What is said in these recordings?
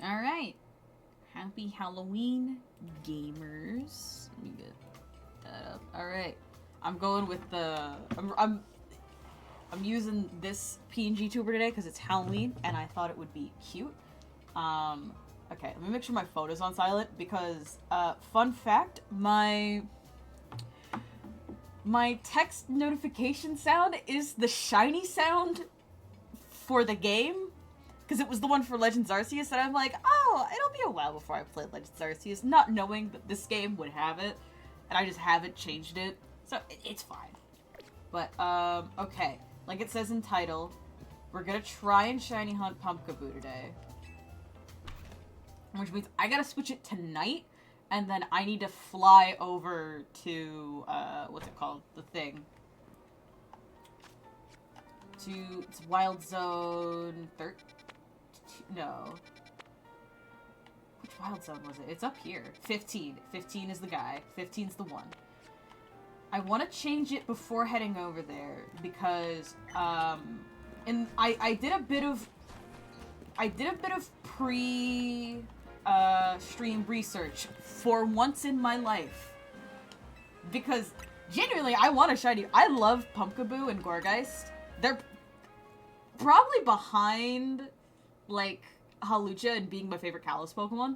Alright. Happy Halloween, gamers. Let me get that up. Alright. I'm going with the... I'm using this PNG tuber today because it's Halloween, and I thought it would be cute. Okay, let me make sure my photo's on silent, because, fun fact, my text notification sound is the shiny sound for the game, because it was the one for Legends Arceus, and I'm like, oh, it'll be a while before I play Legends Arceus, not knowing that this game would have it, and I just haven't changed it, so it's fine. But, okay, like it says in title, we're gonna try and shiny hunt Pumpkaboo today. Which means I gotta switch it tonight, and then I need to fly over to, what's it called? The thing. It's Wild Zone 13? No. Which Wild Zone was it? It's up here. 15. 15 is the guy. 15's the one. I want to change it before heading over there, because, and I did a bit of pre- stream research for once in my life, because genuinely I want a shiny. I love Pumpkaboo and Gourgeist. They're probably behind like Hawlucha and being my favorite Kalos Pokemon.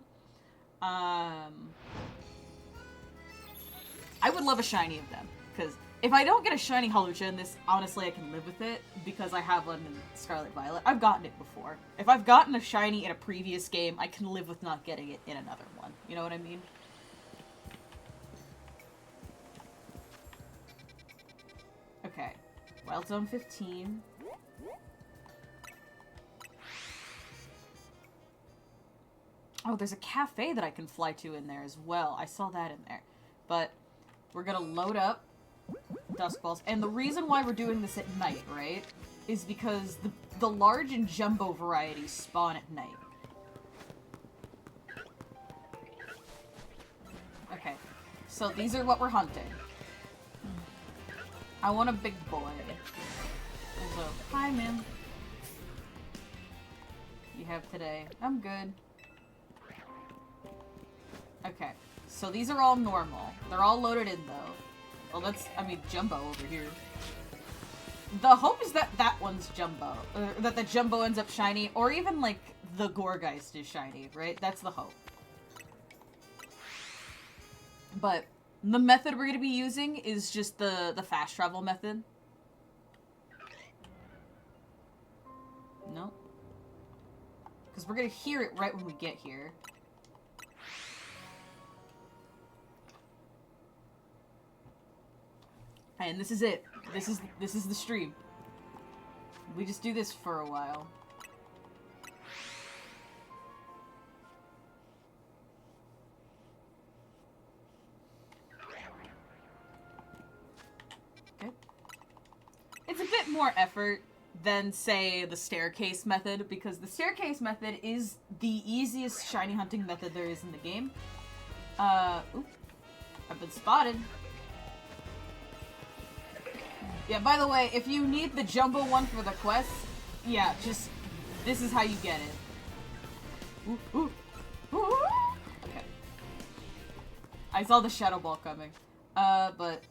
I would love a shiny of them, because if I don't get a shiny Hawlucha in this, honestly I can live with it, because I have one in Scarlet Violet. I've gotten it before. If I've gotten a shiny in a previous game, I can live with not getting it in another one. You know what I mean? Okay. Wild Zone 15. Oh, there's a cafe that I can fly to in there as well. I saw that in there. But we're gonna load up Dusk Balls. And the reason why we're doing this at night, right, is because the large and jumbo varieties spawn at night. Okay, so these are what we're hunting. I want a big boy. So, hi, ma'am. You have today. I'm good. Okay, so these are all normal. They're all loaded in, though. Well, that's, I mean, Jumbo over here. The hope is that that one's Jumbo. Or that the Jumbo ends up shiny, or even, like, the Gourgeist is shiny, right? That's the hope. But the method we're going to be using is just the fast travel method. Nope. Because we're going to hear it right when we get here. And this is it. This is the stream. We just do this for a while. Okay. It's a bit more effort than, say, the staircase method, because the staircase method is the easiest shiny hunting method there is in the game. Oop. I've been spotted. Yeah, by the way, if you need the Jumbo one for the quest, yeah, just, this is how you get it. Ooh, ooh, ooh. Okay. I saw the Shadow Ball coming. But,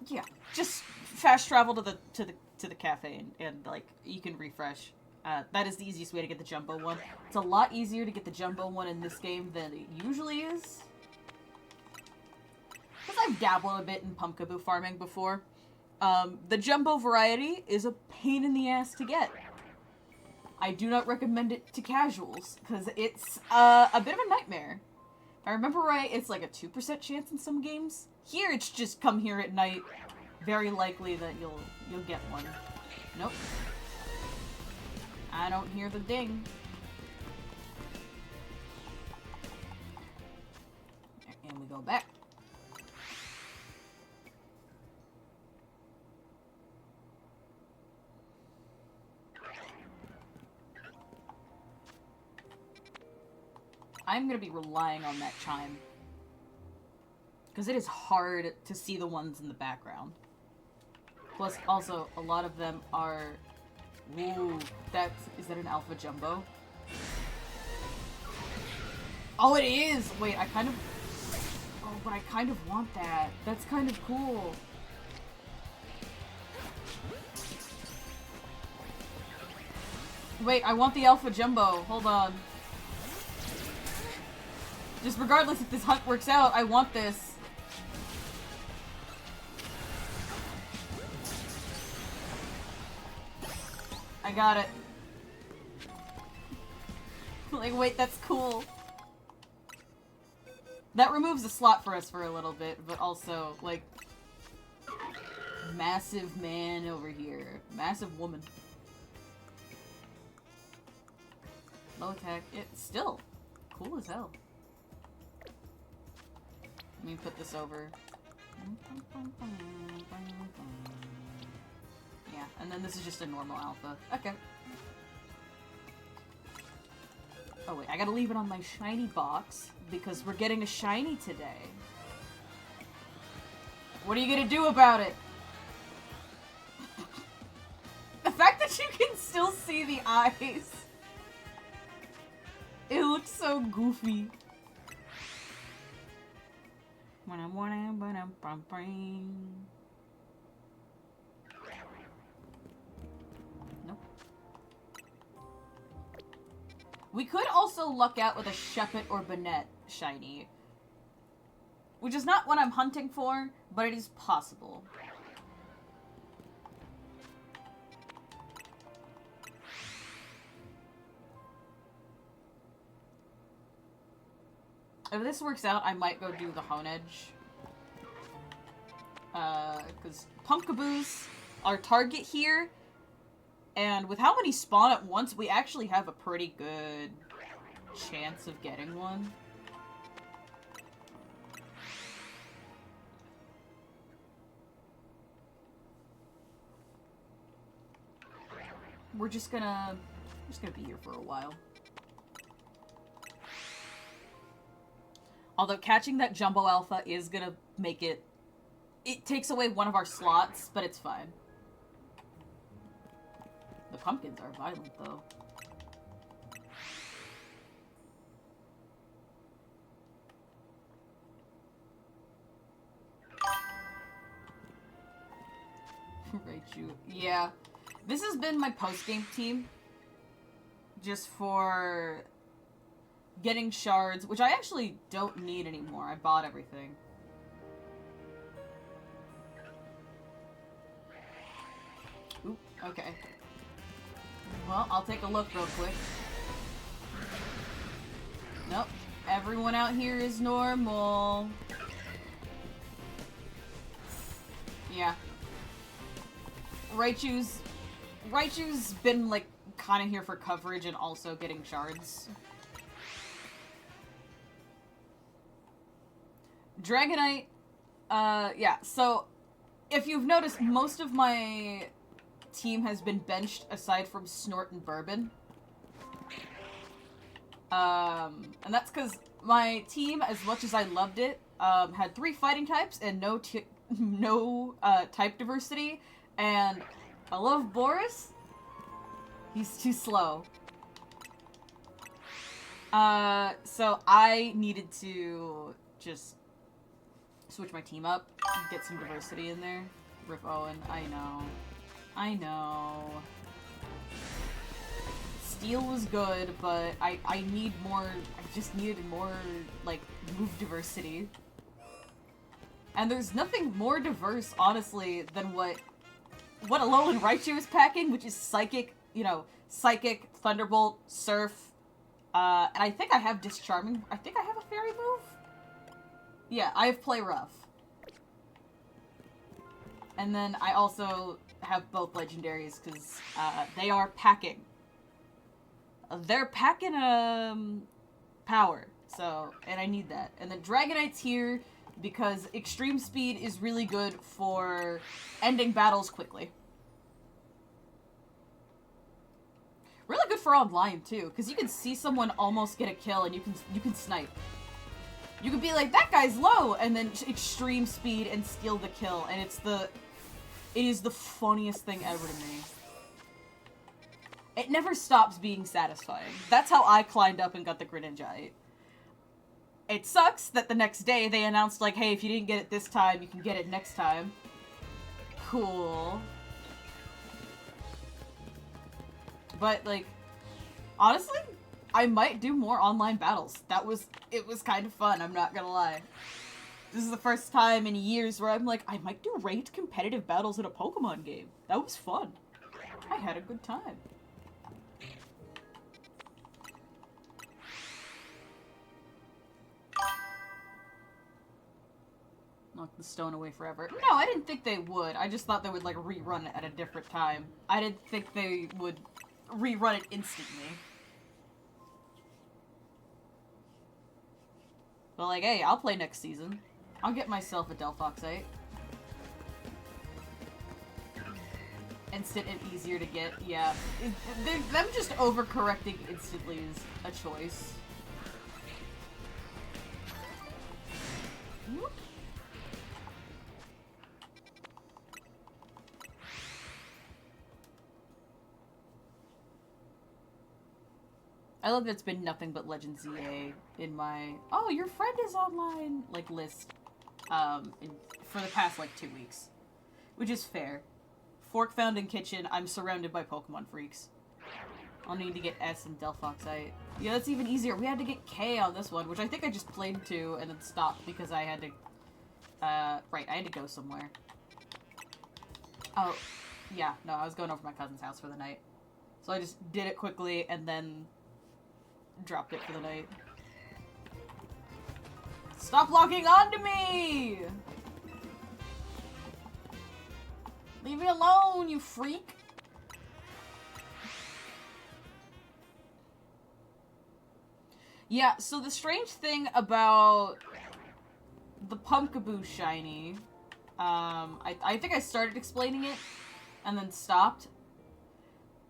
yeah, just fast travel to the cafe and like, you can refresh. That is the easiest way to get the Jumbo one. It's a lot easier to get the Jumbo one in this game than it usually is. Because I've dabbled a bit in Pumpkaboo farming before. The Jumbo variety is a pain in the ass to get. I do not recommend it to casuals, because it's a bit of a nightmare. If I remember right, it's like a 2% chance in some games. Here, it's just come here at night. Very likely that you'll get one. Nope. I don't hear the ding. And we go back. I'm gonna be relying on that chime. Because it is hard to see the ones in the background. Plus, also, a lot of them are... Ooh, is that an Alpha Jumbo? Oh, it is! Wait, I kind of... Oh, but I kind of want that. That's kind of cool. Wait, I want the Alpha Jumbo. Hold on. Just regardless if this hunt works out, I want this. I got it. Like, wait, that's cool. That removes a slot for us for a little bit, but also, like... Massive man over here. Massive woman. Low attack. It's still cool as hell. Let me put this over. Yeah, and then this is just a normal alpha. Okay. Oh wait, I gotta leave it on my shiny box because we're getting a shiny today. What are you gonna do about it? The fact that you can still see the eyes. It looks so goofy. Nope. We could also luck out with a Shepherd or Banette shiny. Which is not what I'm hunting for, but it is possible. If this works out, I might go do the Honedge. Because Punkaboos are target here, and with how many spawn at once, we actually have a pretty good chance of getting one. We're just gonna be here for a while. Although catching that Jumbo Alpha is gonna make it... It takes away one of our slots, but it's fine. The pumpkins are violent, though. Raichu. Yeah. This has been my post-game team. Just for... getting shards, which I actually don't need anymore. I bought everything. Oop, okay. Well, I'll take a look real quick. Nope. Everyone out here is normal. Yeah. Raichu's been, like, kind of here for coverage and also getting shards. Dragonite, yeah, so if you've noticed, most of my team has been benched aside from Snort and Bourbon. And that's because my team, as much as I loved it, had 3 fighting types and no type diversity, and I love Boris. He's too slow. So I needed to just switch my team up and get some diversity in there. Rip Owen, I know. I know. Steel was good, but I need more, I just needed more, like, move diversity. And there's nothing more diverse, honestly, than what Alolan Raichu is packing, which is Psychic, you know, Psychic, Thunderbolt, Surf, and I think I have Discharming. I think I have a Fairy move? Yeah, I have Play Rough. And then I also have both legendaries, because they are packing. They're packing, power. So, and I need that. And then Dragonite's here, because Extreme Speed is really good for ending battles quickly. Really good for online, too, because you can see someone almost get a kill, and you can snipe. You could be like, that guy's low, and then Extreme Speed and steal the kill, and it is the funniest thing ever to me. It never stops being satisfying. That's how I climbed up and got the Greninjite. It sucks that the next day they announced, like, hey, if you didn't get it this time, you can get it next time. Cool. But, like, honestly, I might do more online battles. It was kind of fun, I'm not gonna lie. This is the first time in years where I'm like, I might do ranked competitive battles in a Pokemon game. That was fun. I had a good time. Knock the stone away forever. No, I didn't think they would. I just thought they would, like, rerun it at a different time. I didn't think they would rerun it instantly. But, like, hey, I'll play next season. I'll get myself a Delphoxite. Instant and easier to get, yeah. Them just overcorrecting instantly is a choice. Whoop. I love that it's been nothing but Legend ZA in my, oh, your friend is online, like, list, for the past, like, 2 weeks. Which is fair. Fork found in kitchen, I'm surrounded by Pokemon freaks. I'll need to get S and Delphoxite. Yeah, that's even easier. We had to get K on this one, which I think I just played to and then stopped because I had to, right, I had to go somewhere. Oh, yeah, no, I was going over to my cousin's house for the night. So I just did it quickly and then dropped it for the night. Stop locking onto me! Leave me alone, you freak! Yeah, so the strange thing about the Pumpkaboo shiny, I think I started explaining it and then stopped.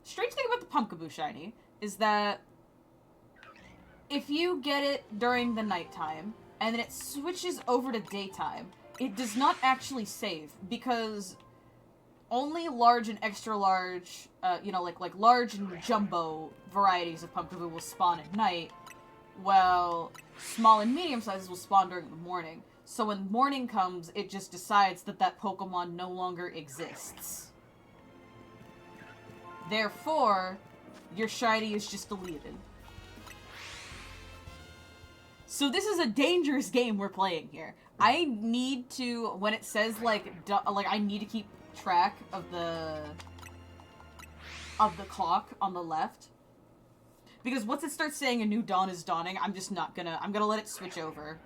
Strange thing about the Pumpkaboo shiny is that if you get it during the nighttime and then it switches over to daytime, it does not actually save because only large and extra large, you know, like large and jumbo varieties of Pumpkaboo will spawn at night, while small and medium sizes will spawn during the morning. So when morning comes, it just decides that that Pokemon no longer exists. Therefore, your shiny is just deleted. So this is a dangerous game we're playing here. I need to, when it says, like, I need to keep track of the clock on the left. Because once it starts saying a new dawn is dawning, I'm just not gonna, I'm gonna let it switch over.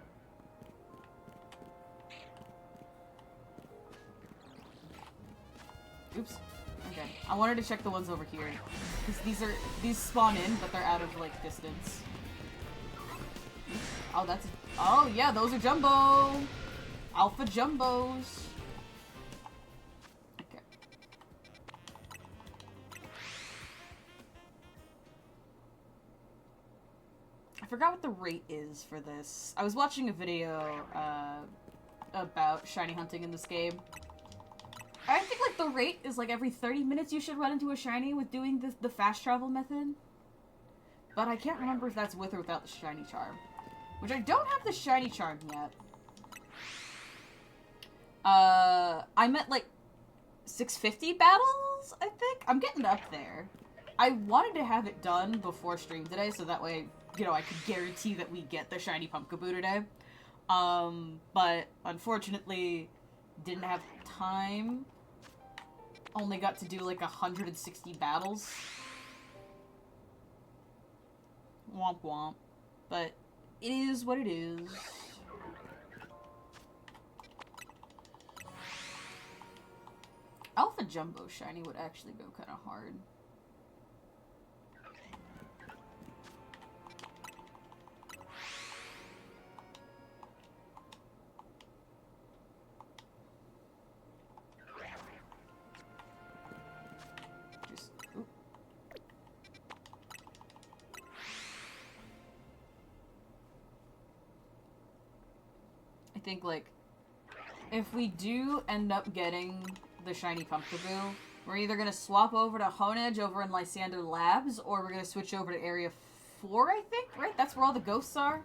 Oops. Okay. I wanted to check the ones over here. Because these spawn in, but they're out of, like, distance. Oh, that's, oh yeah, those are Jumbo! Alpha Jumbos! Okay. I forgot what the rate is for this. I was watching a video, about shiny hunting in this game. I think, like, the rate is, like, every 30 minutes you should run into a shiny with doing the fast travel method. But I can't remember if that's with or without the shiny charm. Which I don't have the shiny charm yet. I'm at, like, 650 battles, I think? I'm getting up there. I wanted to have it done before stream today, so that way, you know, I could guarantee that we get the shiny Pumpkaboo today. But unfortunately, didn't have time. Only got to do, like, 160 battles. Womp womp. But it is what it is. Alpha Jumbo shiny would actually go kind of hard. Just, oop. I think, like, if we do end up getting the shiny Pumpkaboo, we're either gonna swap over to Honedge over in Lysander Labs, or we're gonna switch over to Area 4, I think, right? That's where all the ghosts are?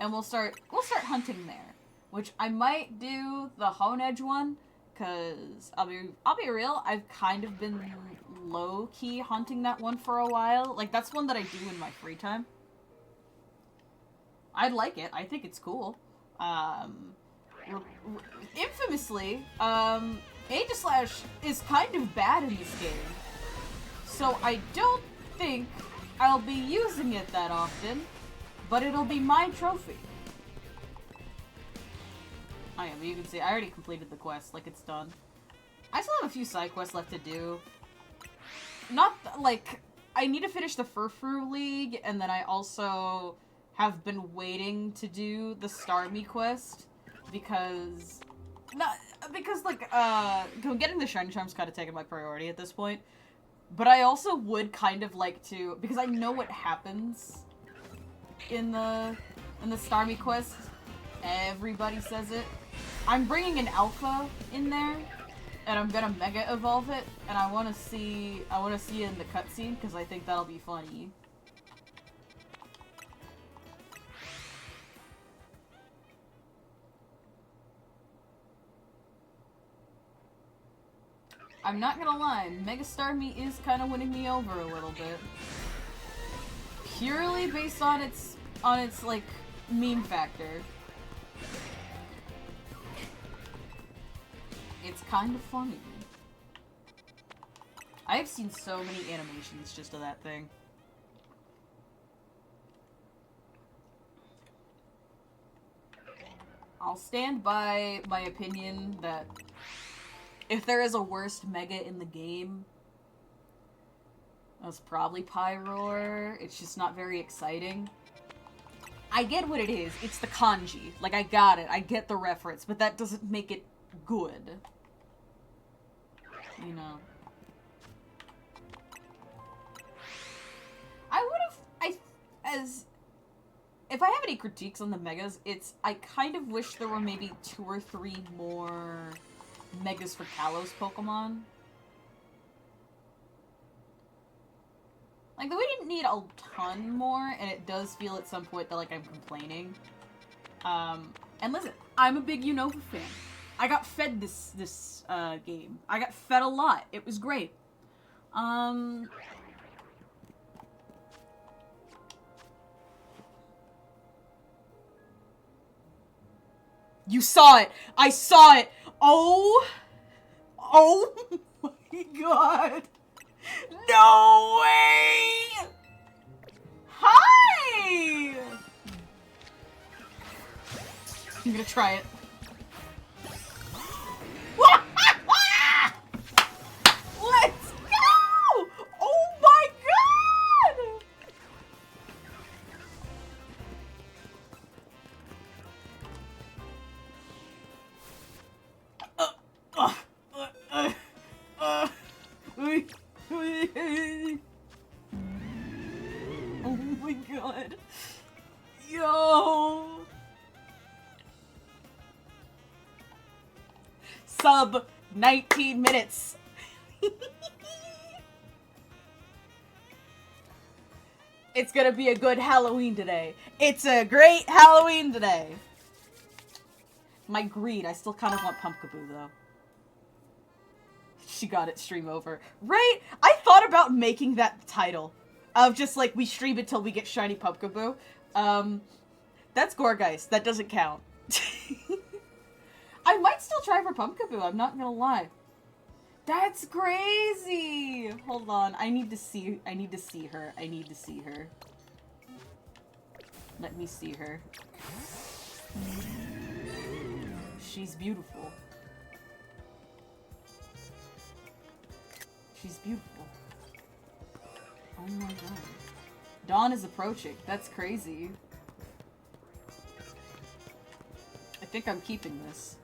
and we'll start hunting there. Which I might do the Honedge one, cause I'll be real, I've kind of been low key hunting that one for a while. Like that's one that I do in my free time. I like it. I think it's cool. Infamously, Aegislash is kind of bad in this game. So I don't think I'll be using it that often, but it'll be my trophy. Oh yeah, but you can see, I already completed the quest, like it's done. I still have a few side quests left to do. Not, like, I need to finish the Furfrou League, and then I also have been waiting to do the Starmie quest, because... getting the Shiny Charm's kind of taken my priority at this point. But I also would kind of like to, because I know what happens in the Starmie quest. Everybody says it. I'm bringing an alpha in there, and I'm gonna mega evolve it, and I want to see it in the cutscene because I think that'll be funny. I'm not gonna lie, Mega Starmie is kind of winning me over a little bit, purely based on its like meme factor. It's kind of funny. I have seen so many animations just of that thing. I'll stand by my opinion that if there is a worst mega in the game, that's probably Pyroar. It's just not very exciting. I get what it is. It's the kanji. Like, I got it. I get the reference, but that doesn't make it good. You know. If I have any critiques on the megas, I kind of wish there were maybe 2 or 3 more megas for Kalos Pokemon. Like, we didn't need a ton more, and it does feel at some point that, like, I'm complaining. And listen, I'm a big Unova fan. I got fed this game. I got fed a lot. It was great. You saw it! I saw it! Oh! Oh my god! No way! Hi! I'm gonna try it. Let's go! Oh my god! Oh my god. Yo! Sub 19 minutes. It's gonna be a good Halloween today. It's a great Halloween today. My greed, I still kind of want Pumpkaboo though. She got it, stream over. Right? I thought about making that the title. Of just like, we stream it till we get shiny Pumpkaboo. That's Gourgeist. That doesn't count. I might still try for Pumpkaboo, I'm not gonna lie. That's crazy! Hold on, I need to see her. I need to see her. Let me see her. She's beautiful. She's beautiful. Oh my god. Dawn is approaching. That's crazy. I think I'm keeping this.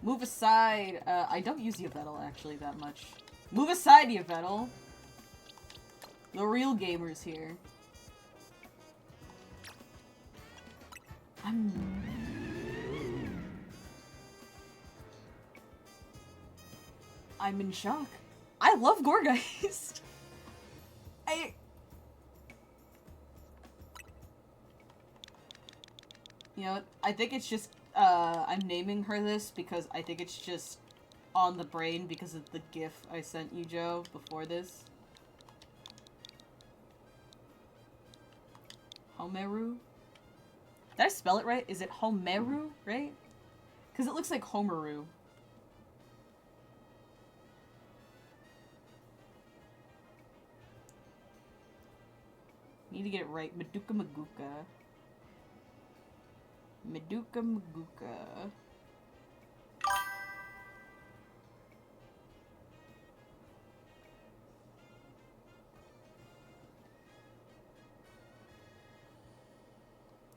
Move aside. I don't use Yveltal actually that much. Move aside, Yveltal. The real gamer's here. I'm in shock. I love Gourgeist. You know, I think it's just, I'm naming her this because I think it's just on the brain because of the gif I sent you, Joe, before this. Homeru? Did I spell it right? Is it Homeru, right? Because it looks like Homeru. Need to get it right. Madoka Maguka. Madoka Maguka.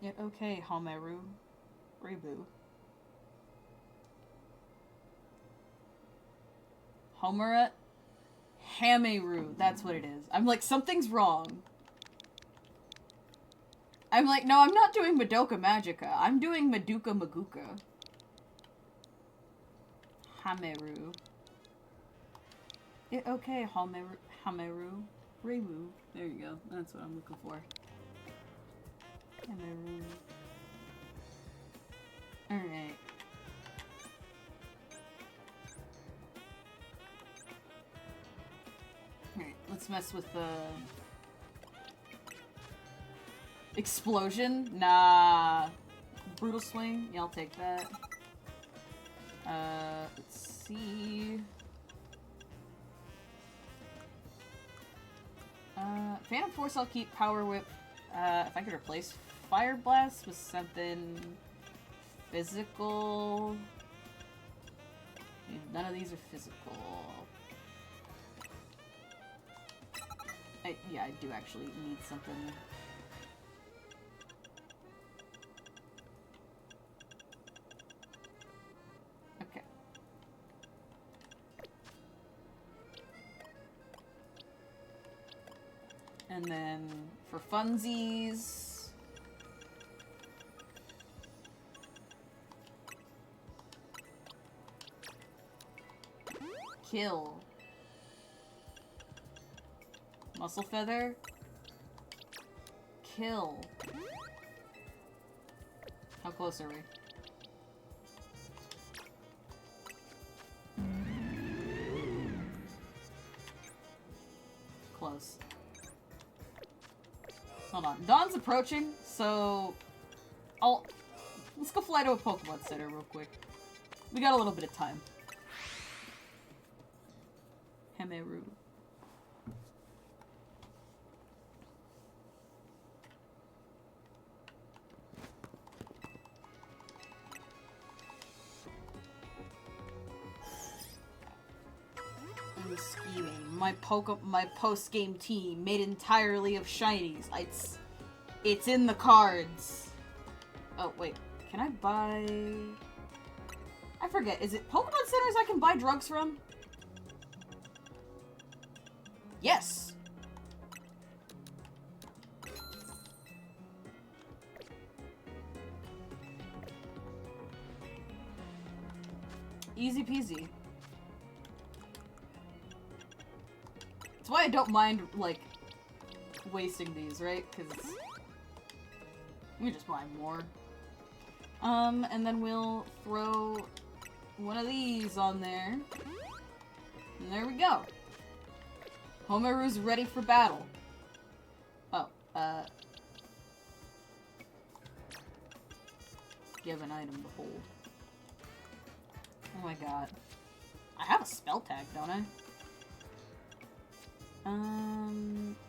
Yet okay, Homeru. Rebu. Homura? Hameru. That's what it is. I'm like, something's wrong. I'm like, no, I'm not doing Madoka Magica. I'm doing Madoka Maguka. Hameru. Yeah, okay, Hameru. Rebu. There you go. That's what I'm looking for. Hameru. Alright. Alright, let's mess with the... Explosion? Nah. Brutal swing? Yeah, I'll take that. Let's see... Phantom Force I'll keep. Power Whip. If I could replace Fire Blast with something physical... None of these are physical. Yeah, I do actually need something. Okay. And then for funsies... Kill. Muscle Feather. Kill. How close are we? Close. Hold on. Dawn's approaching, so... Let's go fly to a Pokemon Center real quick. We got a little bit of time. Hameru. I'm scheming. My post-game team made entirely of shinies. It's in the cards. Oh wait, can I buy? I forget. Is it Pokemon Centers I can buy drugs from? Yes! Easy peasy. That's why I don't mind, like, wasting these, right? Because we just buy more. And then we'll throw one of these on there. And there we go. Homeru's ready for battle. Oh, give an item to hold. Oh my god. I have a spell tag, don't I?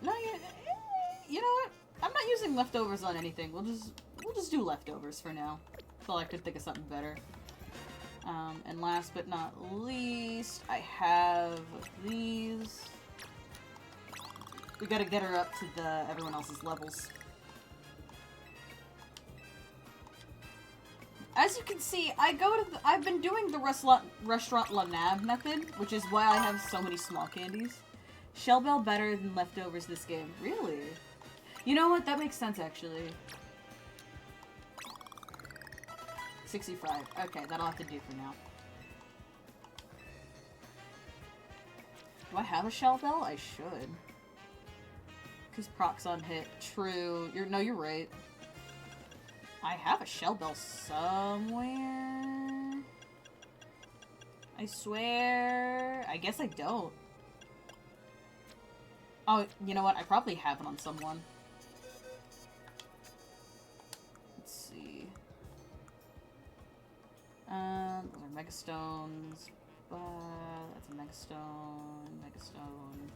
No, you know what? I'm not using leftovers on anything. We'll just do leftovers for now. Until I could think of something better. And last but not least, I have these. We gotta get her up to everyone else's levels. As you can see, I've been doing the Restaurant La Nab method, which is why I have so many small candies. Shell Bell better than leftovers this game. Really? You know what? That makes sense, actually. 65. Okay, that'll have to do for now. Do I have a Shell Bell? I should. Because procs on hit. True. You're right. I have a shell bell somewhere. I swear. I guess I don't. Oh, you know what? I probably have it on someone. Let's see. Those are megastones. That's a megastone. Megastone.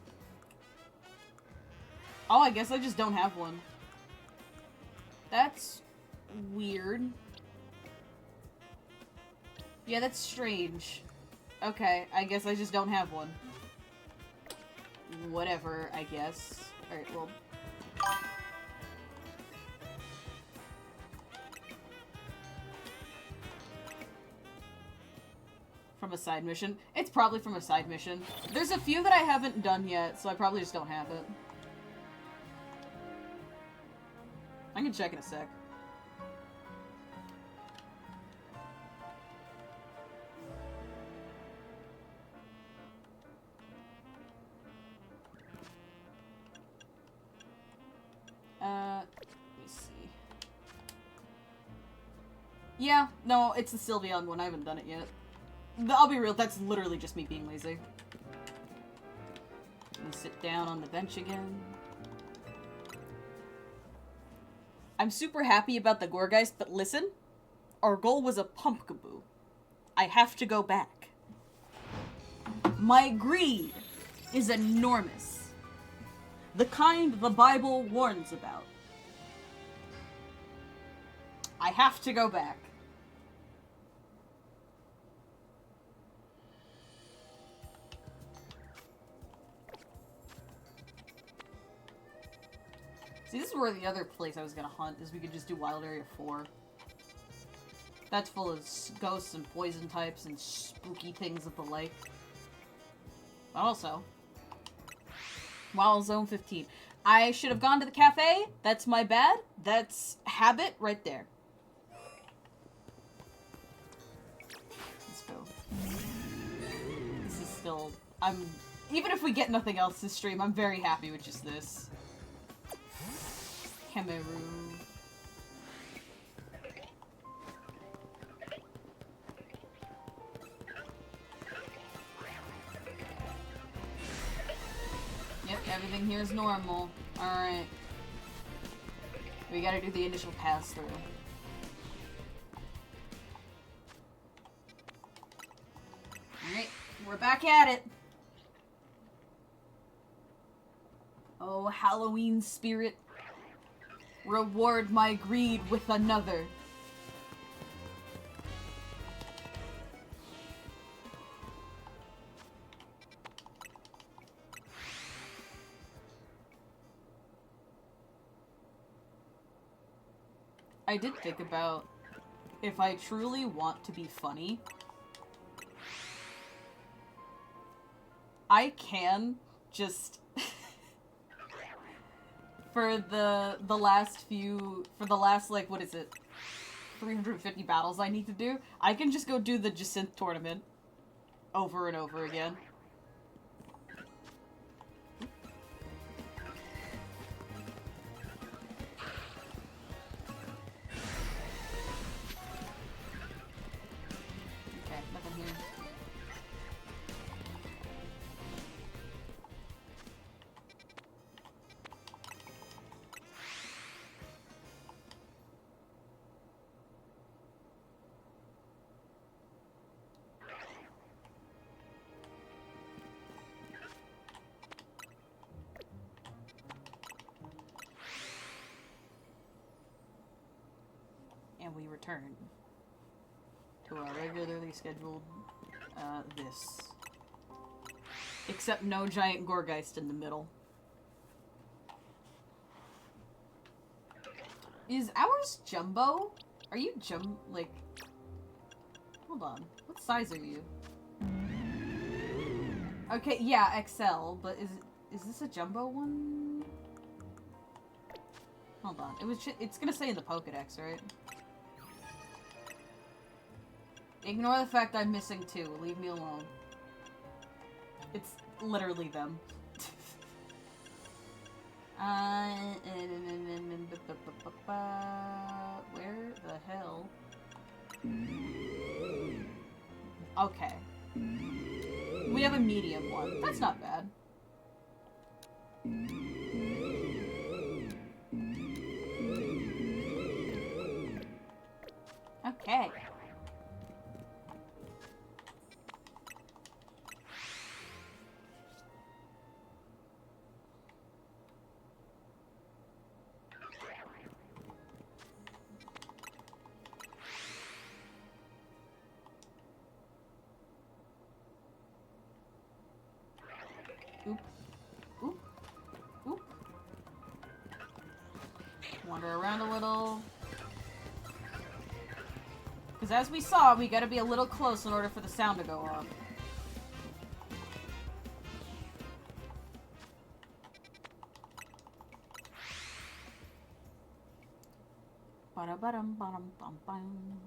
Oh, I guess I just don't have one. That's weird. Yeah, that's strange. Okay, I guess I just don't have one. Whatever, I guess. Alright, well... From a side mission? It's probably from a side mission. There's a few that I haven't done yet, so I probably just don't have it. I can check in a sec. Let me see. Yeah, no, it's the Sylveon one. I haven't done it yet. I'll be real, that's literally just me being lazy. Let me sit down on the bench again. I'm super happy about the Gourgeist, but listen. Our goal was a Pumpkaboo. I have to go back. My greed is enormous. The kind the Bible warns about. I have to go back. See, this is where the other place I was gonna hunt is we could just do Wild Area 4. That's full of ghosts and poison types and spooky things of the like. But also, Wild Zone 15. I should have gone to the cafe. That's my bad. That's habit right there. Let's go. This is still... even if we get nothing else this stream, I'm very happy with just this. Kemeru. Yep, everything here is normal. Alright. We gotta do the initial pass-through. Alright, we're back at it. Oh, Halloween spirit. Reward my greed with another. I did think about if I truly want to be funny, I can just for the last like, what is it, 350 battles I need to do, I can just go do the Jacinth tournament over and over again. Okay, nothing here. And we return to our regularly scheduled, this. Except no giant Gourgeist in the middle. Is ours jumbo? Are you like... Hold on. What size are you? Okay, yeah, XL, but is this a jumbo one? Hold on. It's gonna say in the Pokedex, right? Ignore the fact I'm missing two. Leave me alone. It's literally them. Where? Okay. We have a medium one. That's not bad. Okay. Oop. Oop. Oop. Wander around a little. Because as we saw, we gotta be a little close in order for the sound to go up. Ba-da-ba-dum-ba-dum-bum-bum.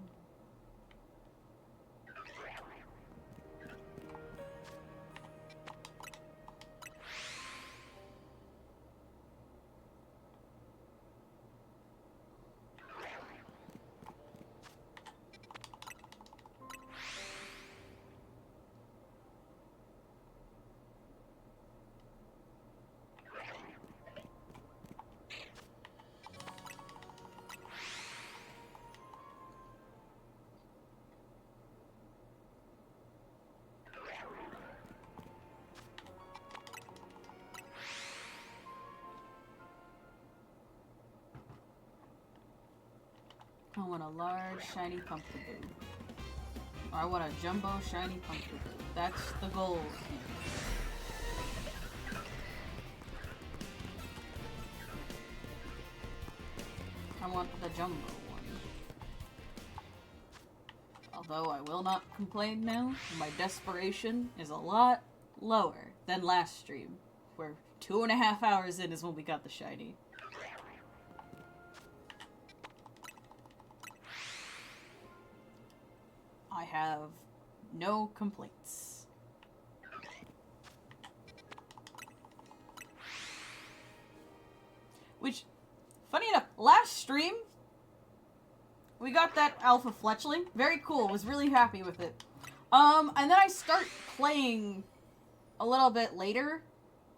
I want a large, shiny Pumpkaboo. Or I want a jumbo, shiny Pumpkaboo. That's the goal here. I want the jumbo one. Although I will not complain now, my desperation is a lot lower than last stream, where 2.5 hours in is when we got the shiny. I have no complaints. Which, funny enough, last stream, we got that Alpha Fletchling. Very cool. Was really happy with it. And then I start playing a little bit later.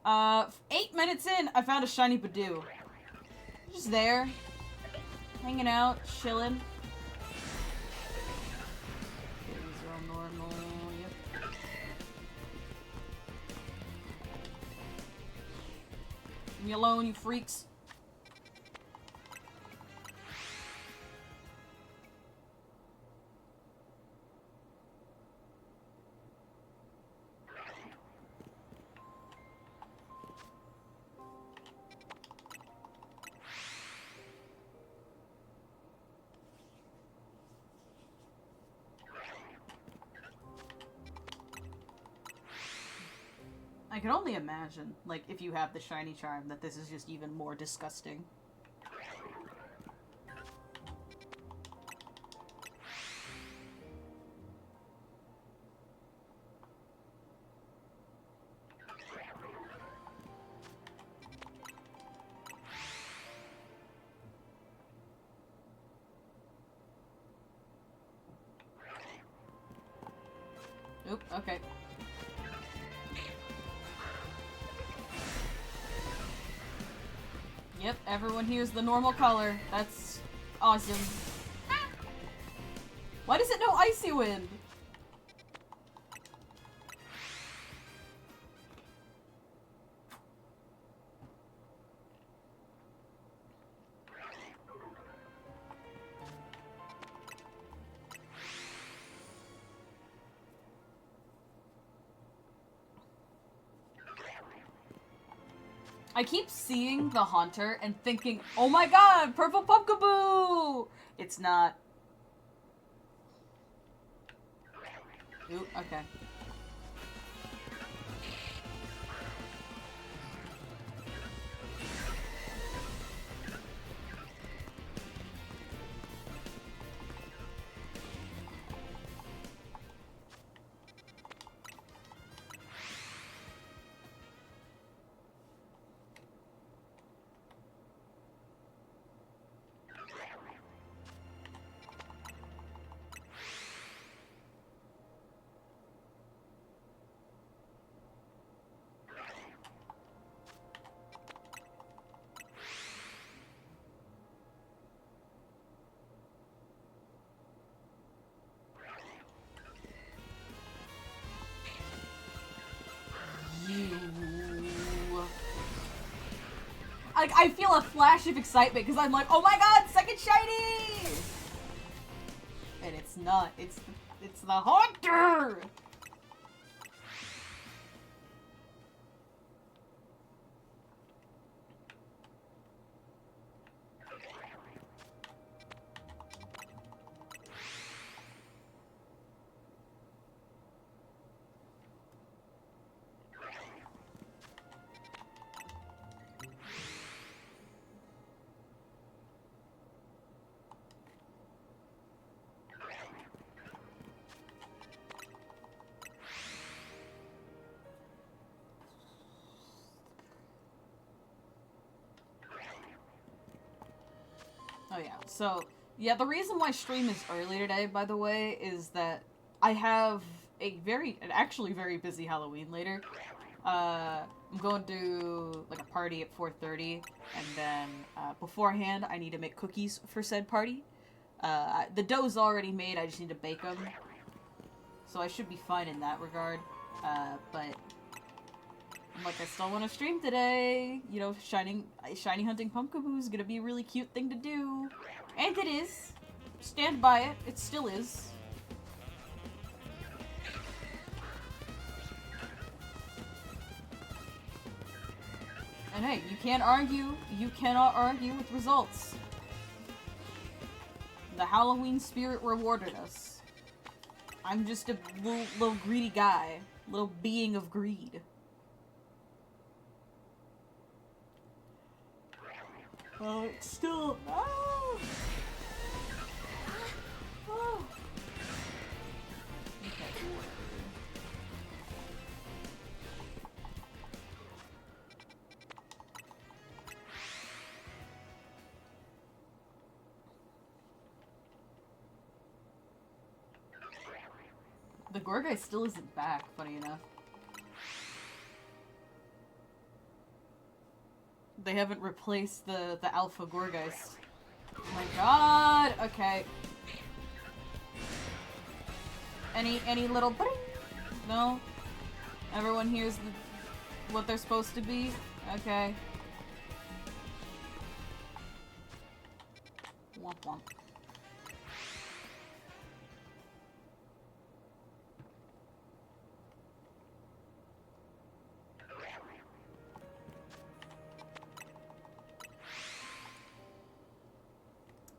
8 minutes in, I found a shiny Badoo. Just there. Hanging out, chilling. Normal, yep. Leave me alone, you freaks. I can only imagine, like, if you have the shiny charm, that this is just even more disgusting. Oop, okay. Yep, everyone here's the normal color. That's awesome. Why does it know Icy Wind? I keep seeing the Haunter and thinking, oh my god, Purple Pumpkaboo! It's not. Ooh, okay. I feel a flash of excitement because I'm like, oh my god, second shiny! And it's not. It's the Haunter! Oh yeah, so, yeah, the reason why stream is early today, by the way, is that I have an actually very busy Halloween later. I'm going to, like, a party at 4:30, and then, beforehand, I need to make cookies for said party. The dough's already made, I just need to bake them. So I should be fine in that regard, but I'm like, I still want to stream today. You know, shiny hunting Pumpkaboo is gonna be a really cute thing to do. And it is. Stand by it. It still is. And hey, you can't argue. You cannot argue with results. The Halloween spirit rewarded us. I'm just a little greedy guy. Little being of greed. Well, it's still... Oh! Oh! Okay. The Gorgai still isn't back, funny enough. They haven't replaced the Alpha Gorgeist. Oh my god! Okay. Any little bling? No? Everyone hears what they're supposed to be? Okay. Womp womp.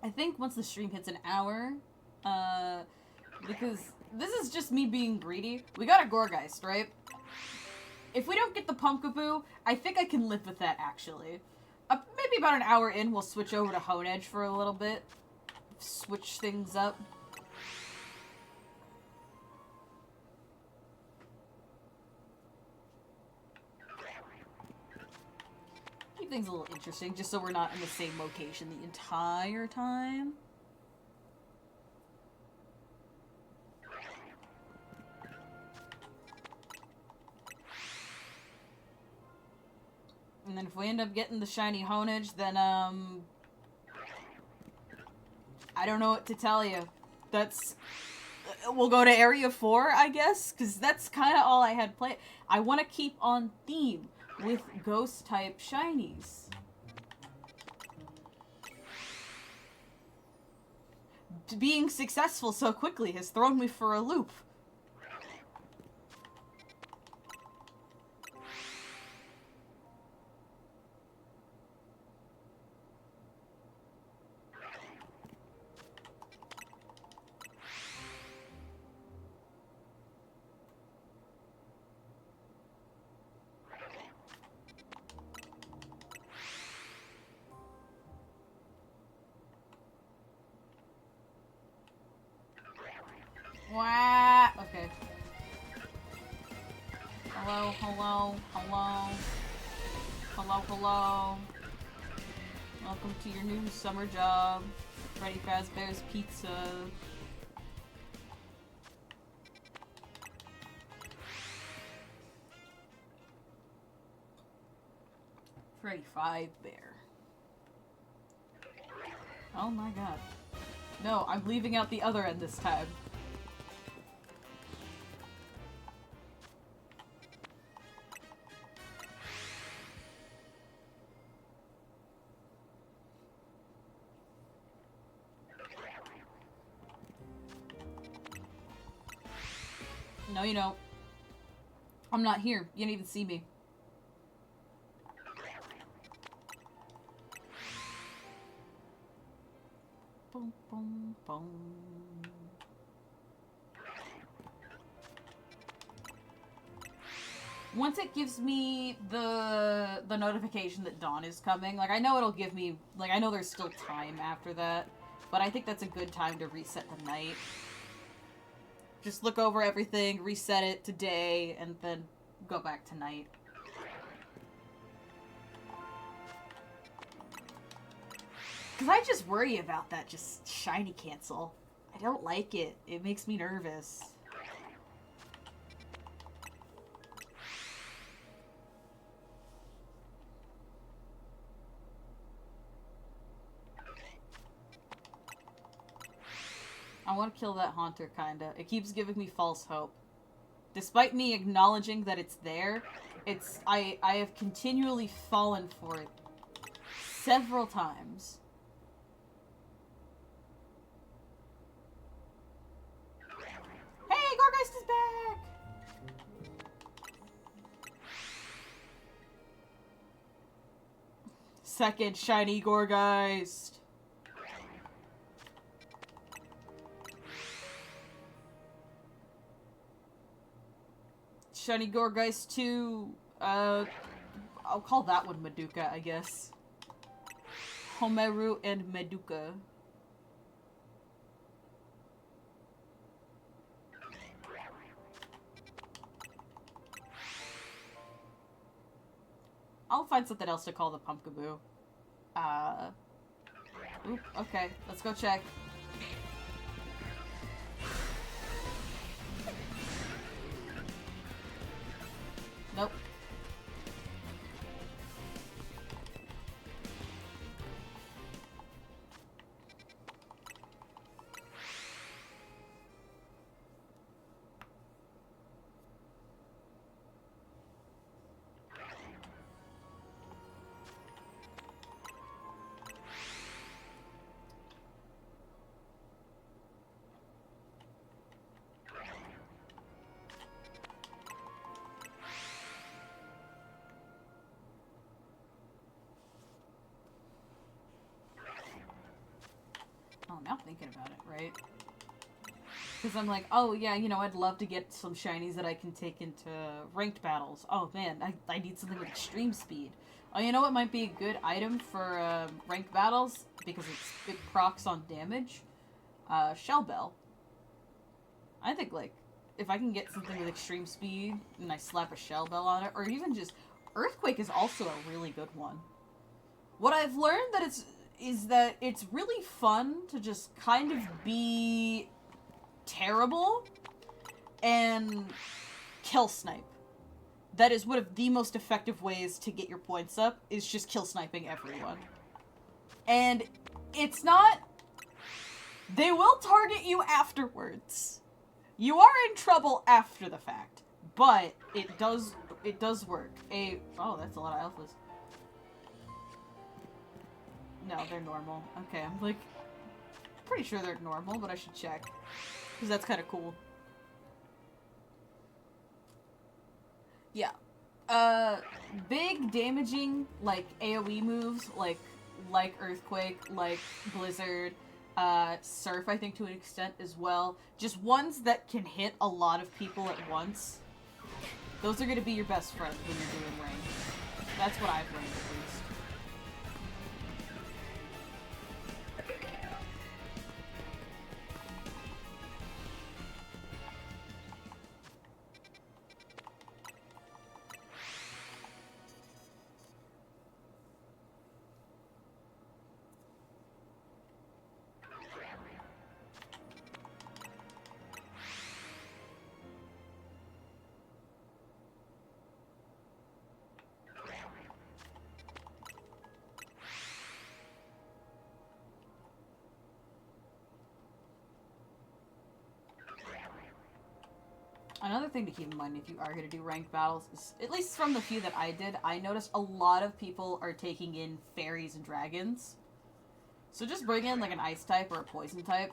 I think once the stream hits an hour, because this is just me being greedy. We got a Gorgeist, right? If we don't get the Pumpkaboo, I think I can live with that, actually. Maybe about an hour in, we'll switch over to Honedge for a little bit. Switch things up. Keep things a little interesting, just so we're not in the same location the entire time. And then if we end up getting the shiny Honedge, then, I don't know what to tell you. That's... We'll go to Area 4, I guess? Because that's kind of all I had planned. I want to keep on theme with Ghost-type shinies. Being successful so quickly has thrown me for a loop. Wah! Okay. Hello, hello, hello. Hello, hello. Welcome to your new summer job. Freddy Fazbear's Pizza. Freddy Fazbear. Oh my god. No, I'm leaving out the other end this time. No, you don't. I'm not here. You didn't even see me. Boom, boom, boom. Once it gives me the notification that dawn is coming, like, I know it'll give me, like, I know there's still time after that, but I think that's a good time to reset the night. Just look over everything, reset it to day, and then go back to night. Because I just worry about that just shiny cancel. I don't like it. It makes me nervous. I want to kill that Haunter, kinda. It keeps giving me false hope. Despite me acknowledging that it's there, I have continually fallen for it several times. Hey, Gorgeist is back! Second shiny Gorgeist. Shiny Gorgeist 2, I'll call that one Madoka, I guess. Homeru and Madoka. I'll find something else to call the Pumpkaboo. Oop, okay, let's go check. Nope. Oh, now thinking about it, right? Because I'm like, oh yeah, you know, I'd love to get some shinies that I can take into ranked battles. Oh man, I need something with extreme speed. Oh, you know what might be a good item for ranked battles? Because it procs on damage? Shell Bell. I think, like, if I can get something with extreme speed and I slap a Shell Bell on it, or even just... Earthquake is also a really good one. What I've learned is that it's really fun to just kind of be terrible and kill snipe. That is one of the most effective ways to get your points up, is just kill sniping everyone. And it's not... They will target you afterwards. You are in trouble after the fact, but it does work. Oh, that's a lot of alphas. No, they're normal. Okay, I'm like pretty sure they're normal, but I should check because that's kind of cool. Yeah. Big damaging like AoE moves like Earthquake, like Blizzard, Surf, I think to an extent as well. Just ones that can hit a lot of people at once. Those are going to be your best friends when you're doing range. That's what I've learned at least. Another thing to keep in mind if you are going to do ranked battles is, at least from the few that I did, I noticed a lot of people are taking in fairies and dragons. So just bring in like an ice type or a poison type.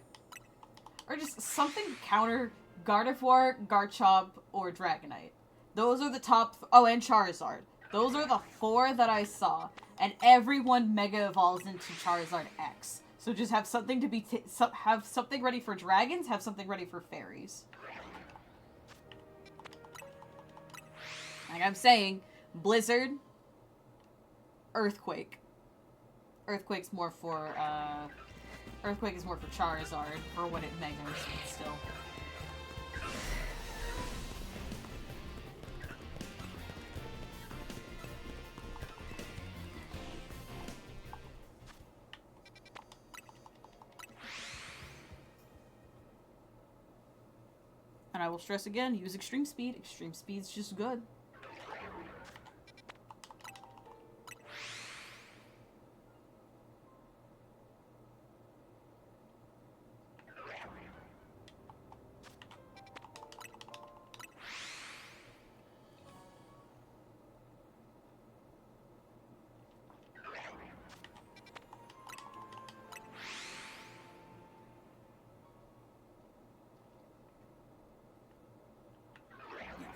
Or just something counter Gardevoir, Garchomp, or Dragonite. Those are the top... Oh, and Charizard. Those are the 4 that I saw. And everyone Mega Evolves into Charizard X. So just have something to be... have something ready for dragons, have something ready for fairies. Like I'm saying, Blizzard, Earthquake. Earthquake is more for Charizard, for when it Megas, but still. And I will stress again, use Extreme Speed. Extreme Speed's just good.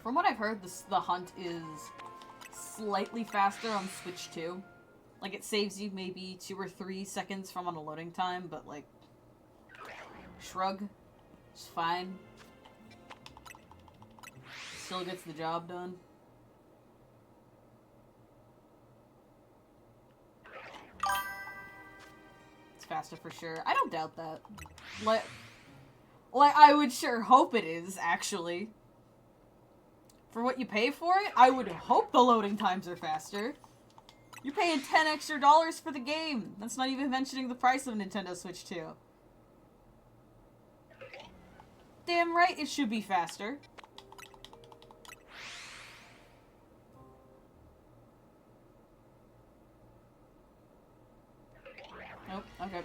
From what I've heard, the hunt is slightly faster on Switch 2. Like, it saves you maybe 2 or 3 seconds from on a loading time, but, like, shrug. It's fine. Still gets the job done. It's faster for sure. I don't doubt that. Like, I would sure hope it is, actually. For what you pay for it, I would hope the loading times are faster. You're paying $10 extra for the game. That's not even mentioning the price of Nintendo Switch 2. Damn right it should be faster. Nope, okay.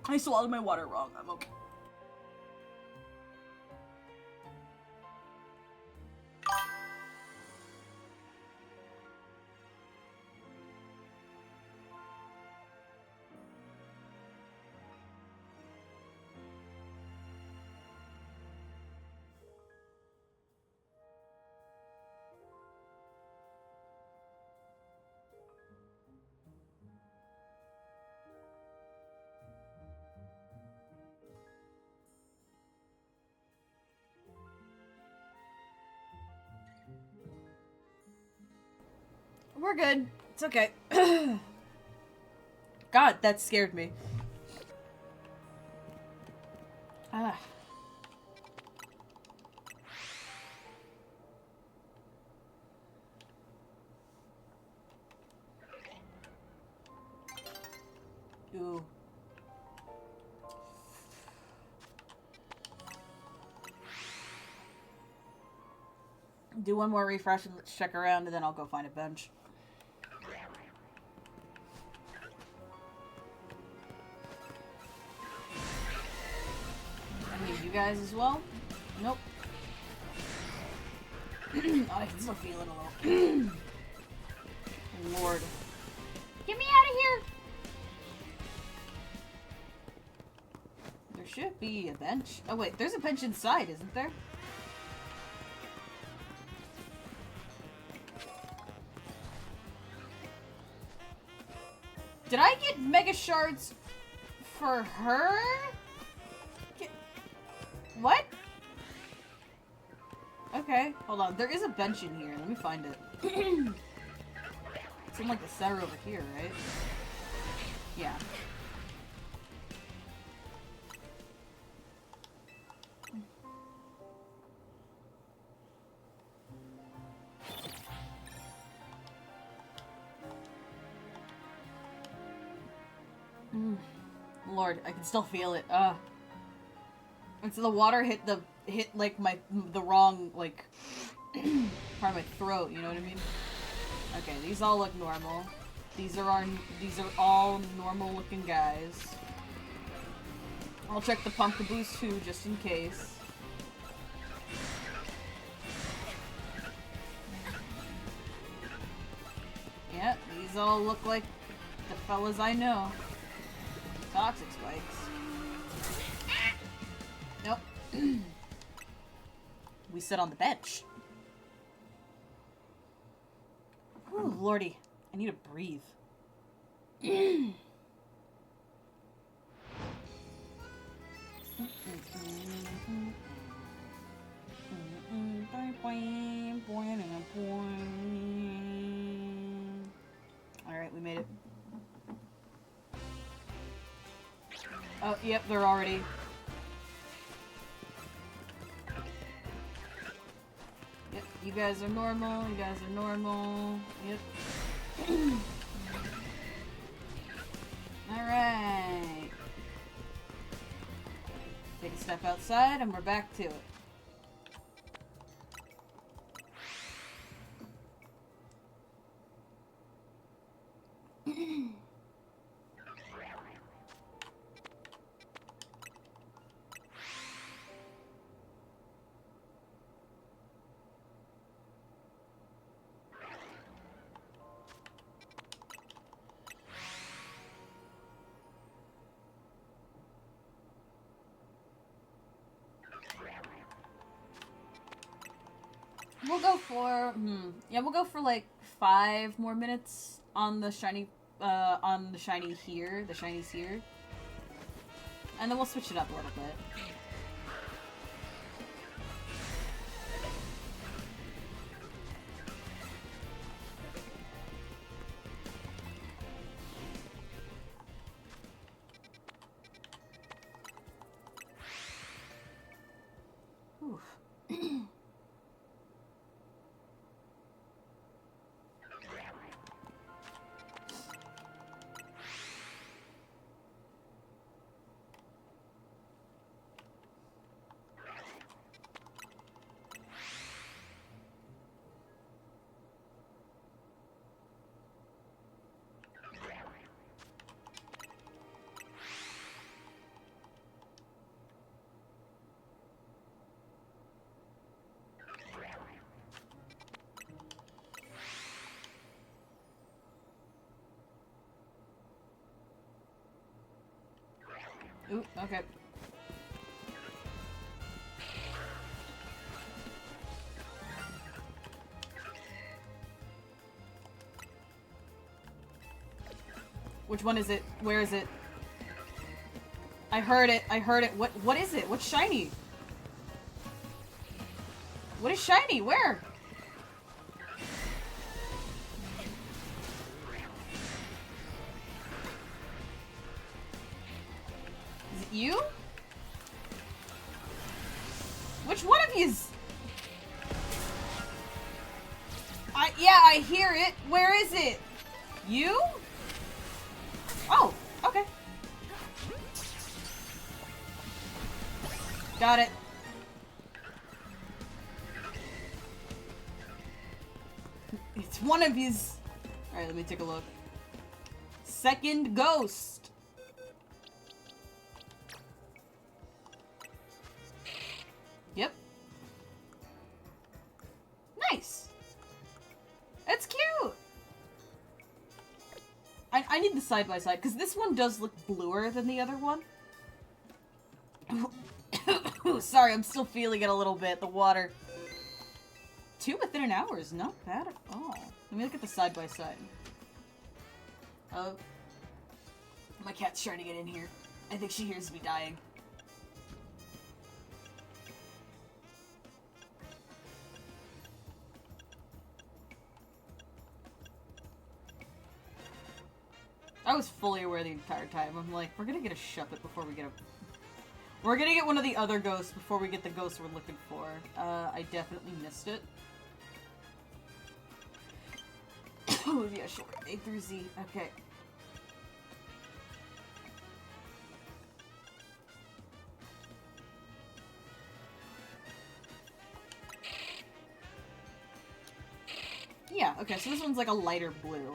I swallowed my water wrong. I'm okay. We're good. It's okay. God, that scared me. Ah. Ooh. Do one more refresh and let's check around, and then I'll go find a bench. You guys as well? Nope. Oh, I can still feel it a little. Lord. Get me out of here! There should be a bench. Oh wait, there's a bench inside, isn't there? Did I get Mega Shards for her? What? Okay, hold on. There is a bench in here. Let me find it. It's in like the center over here, right? Yeah. Lord, I can still feel it. And so the water hit like the wrong, like, part of my throat, you know what I mean? Okay, these all look normal. These are all normal looking guys. I'll check the Pumpkaboos too, just in case. Yeah, these all look like the fellas I know. Toxic spikes. Nope. We sit on the bench. Ooh, lordy. I need to breathe. Alright, we made it. Oh, yep, they're already... Yep, you guys are normal, you guys are normal. Yep. Alright. Take a step outside and we're back to it. We'll go for, yeah, we'll go for like 5 more minutes on the shiny here, the shinies here. And then we'll switch it up a little bit. Oof. Ooh, okay. Which one is it? Where is it? I heard it. I heard it. What is it? What's shiny? What is shiny? Where? Is it you? Which one of yous? Yeah, I hear it. Where is it? You? Oh, okay. Got it. It's one of yous. Alright, let me take a look. Second ghost. Yep. Nice. It's cute. I need the side-by-side, because this one does look bluer than the other one. Sorry, I'm still feeling it a little bit, the water. 2 within an hour is not bad at all. Let me look at the side-by-side. Oh. My cat's trying to get in here. I think she hears me dying. I was fully aware the entire time. I'm like, we're gonna get a Shuppet before we get a... We're gonna get one of the other ghosts before we get the ghost we're looking for. I definitely missed it. Oh, yeah, sure. A through Z. Okay. yeah, okay, so this one's like a lighter blue.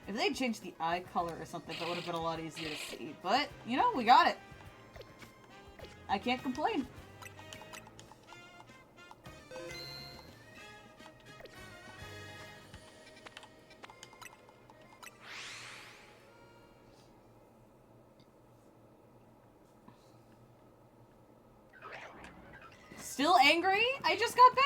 If they changed the eye color or something, that would have been a lot easier to see. But, you know, we got it. I can't complain. Still angry? I just got back!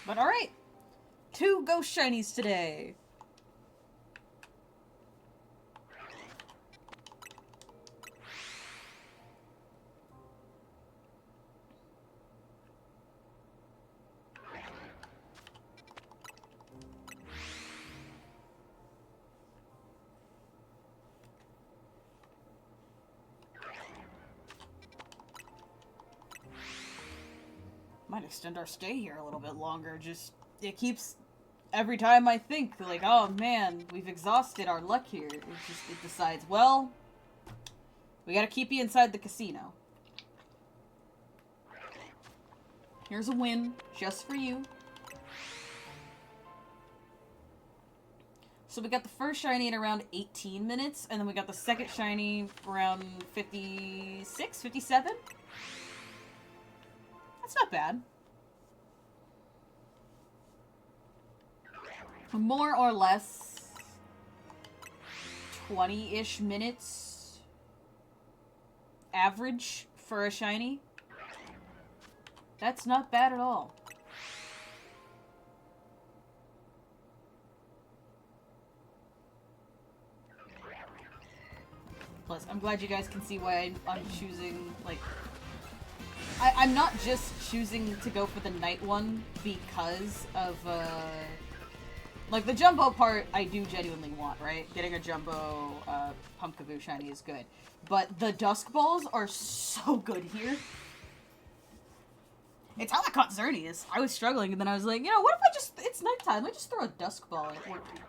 But alright. 2 ghost shinies today. Might extend our stay here a little bit longer. Just, it keeps, every time I think, like, oh man, we've exhausted our luck here, it decides, well, we gotta keep you inside the casino. Here's a win, just for you. So we got the first shiny in around 18 minutes, and then we got the second shiny around 56, 57? That's not bad. More or less 20-ish minutes average for a shiny. That's not bad at all. Plus, I'm glad you guys can see why I'm choosing, like... I'm not just choosing to go for the night one because of, like, the jumbo part I do genuinely want, right? Getting a jumbo, Pumpkaboo shiny is good. But the Dusk Balls are so good here. It's how I caught Xerneas. I was struggling, and then I was like, you know, what if I just... It's nighttime, let me just throw a Dusk Ball and it worked.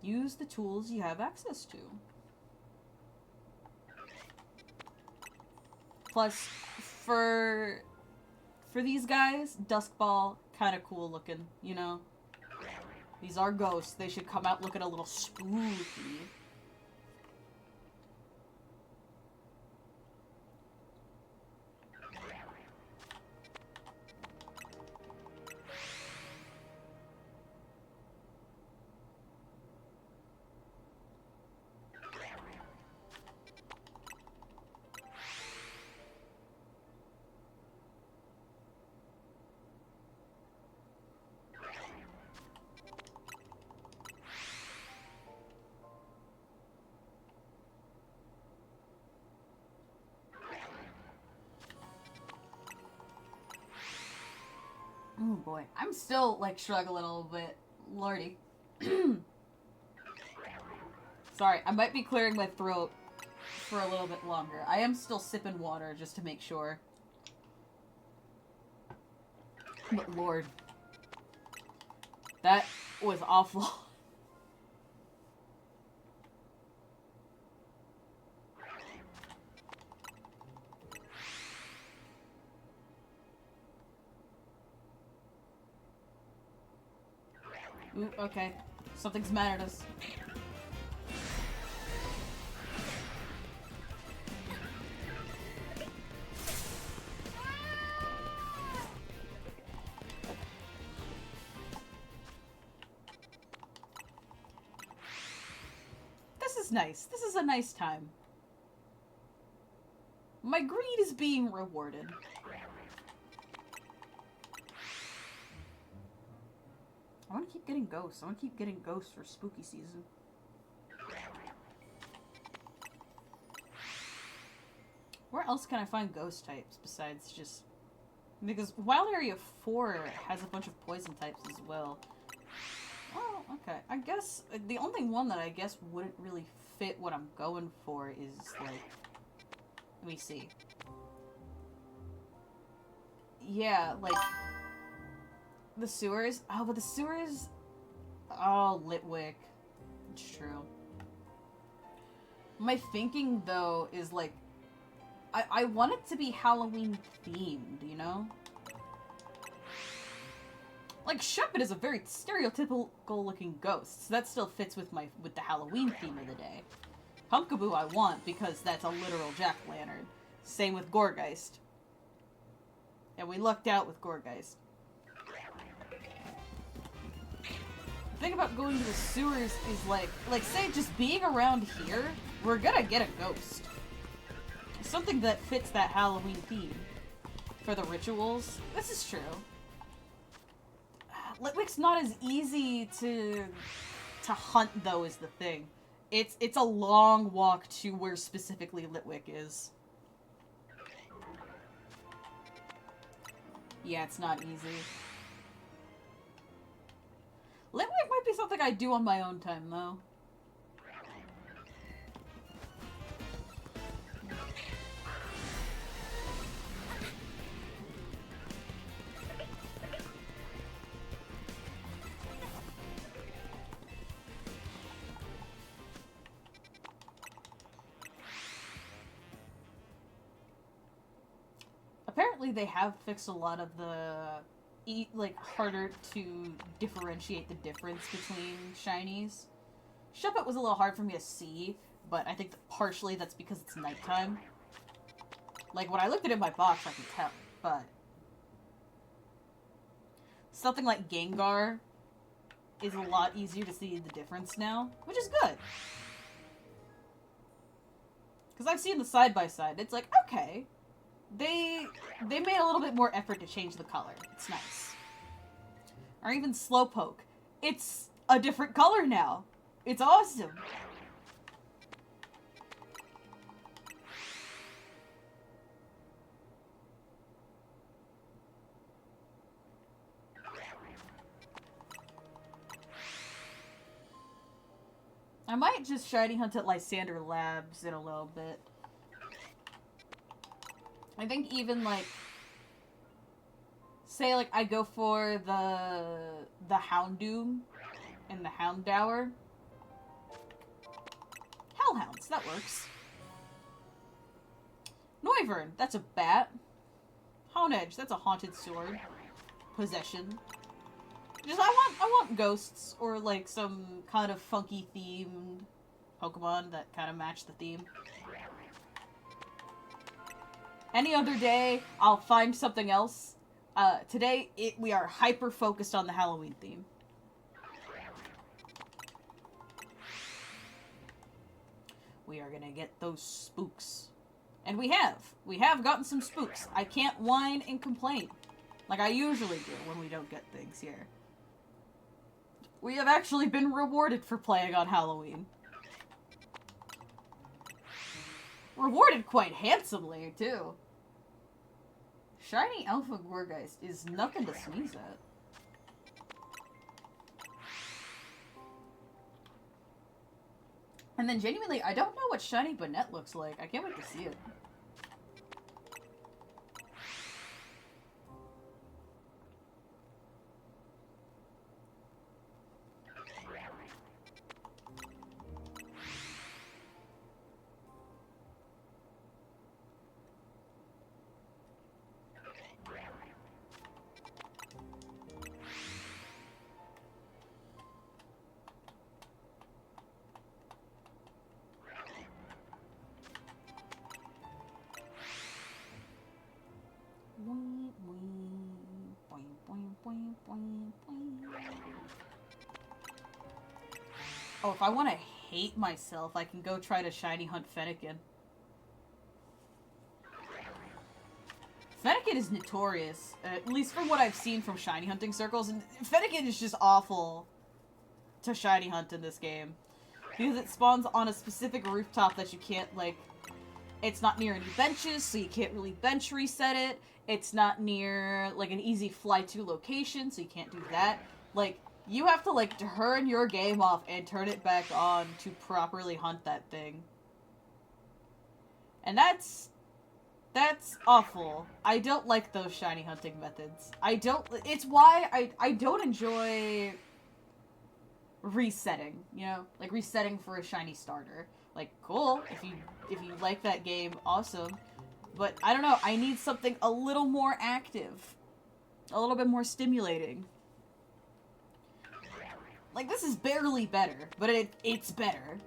Use the tools you have access to. Plus, for these guys, Dusk Ball, kind of cool looking, you know? These are ghosts. They should come out looking a little spooky. Oh boy, I'm still, like, struggling a little bit. Lordy. Sorry, I might be clearing my throat for a little bit longer. I am still sipping water just to make sure. But Lord. That was awful. Ooh, okay. Something's mad at us. This is nice. This is a nice time. My greed is being rewarded. I want to keep getting ghosts. I want to keep getting ghosts for spooky season. Where else can I find ghost types besides just... Because Wild Area 4 has a bunch of poison types as well. Oh, okay. I guess the only one that I guess wouldn't really fit what I'm going for is like, let me see. Yeah, like the sewers. Oh, but the sewers. Oh, Litwick. It's true. My thinking though is like, I want it to be Halloween themed, you know? Like, Shuppet is a very stereotypical looking ghost, so that still fits with the Halloween theme of the day. Pumpkaboo I want, because that's a literal jack-o'-lantern. Same with Goregeist. And we lucked out with Goregeist. The thing about going to the sewers is like, say, just being around here, we're gonna get a ghost. Something that fits that Halloween theme. For the rituals. This is true. Litwick's not as easy to hunt, though, is the thing. It's a long walk to where specifically Litwick is. Yeah, it's not easy. Litwick might be something I do on my own time, though. Apparently they have fixed a lot of the like harder to differentiate the difference between shinies. Shuppet was a little hard for me to see, but I think that partially that's because it's nighttime. Like when I looked at it in my box I could tell, but something like Gengar is a lot easier to see the difference now, which is good. Because I've seen the side-by-side, it's like, okay, they made a little bit more effort to change the color. It's nice. Or even Slowpoke. It's a different color now. It's awesome. I might just shiny hunt at Lysander Labs in a little bit. I think even, like, say, like, I go for the Houndoom and the Houndour. Hellhounds, that works. Noivern, that's a bat. Honedge, that's a haunted sword. Possession. Just, I want ghosts, or, like, some kind of funky themed Pokemon that kind of match the theme. Any other day, I'll find something else. Today, we are hyper-focused on the Halloween theme. We are gonna get those spooks. And we have. We have gotten some spooks. I can't whine and complain. Like I usually do when we don't get things here. We have actually been rewarded for playing on Halloween. Rewarded quite handsomely, too. Shiny Alpha Goregeist is nothing to sneeze at. And then genuinely, I don't know what Shiny Banette looks like. I can't wait to see it. Oh, if I want to hate myself, I can go try to shiny hunt Fennekin. Fennekin is notorious, at least from what I've seen from shiny hunting circles, and Fennekin is just awful to shiny hunt in this game. Because it spawns on a specific rooftop that you can't, like, it's not near any benches, so you can't really bench reset it. It's not near, like, an easy fly-to location, so you can't do that. Like, You have to, like, turn your game off and turn it back on to properly hunt that thing. And that's awful. I don't like those shiny hunting methods. It's why I don't enjoy resetting, you know? Like, resetting for a shiny starter. Like, cool, if you like that game, awesome. But, I don't know, I need something a little more active. A little bit more stimulating. Like, this is barely better, but it's better.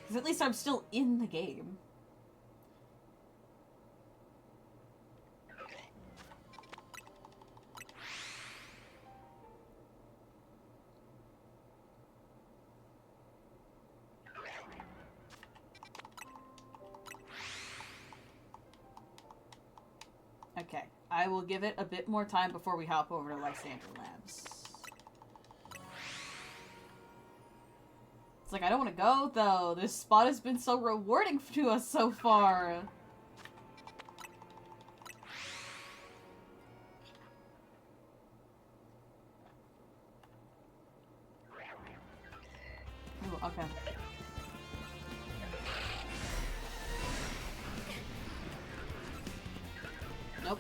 Because at least I'm still in the game. Okay, I will give it a bit more time before we hop over to Lysander Labs. It's like, I don't want to go, though. This spot has been so rewarding to us so far. Ooh, okay. Nope.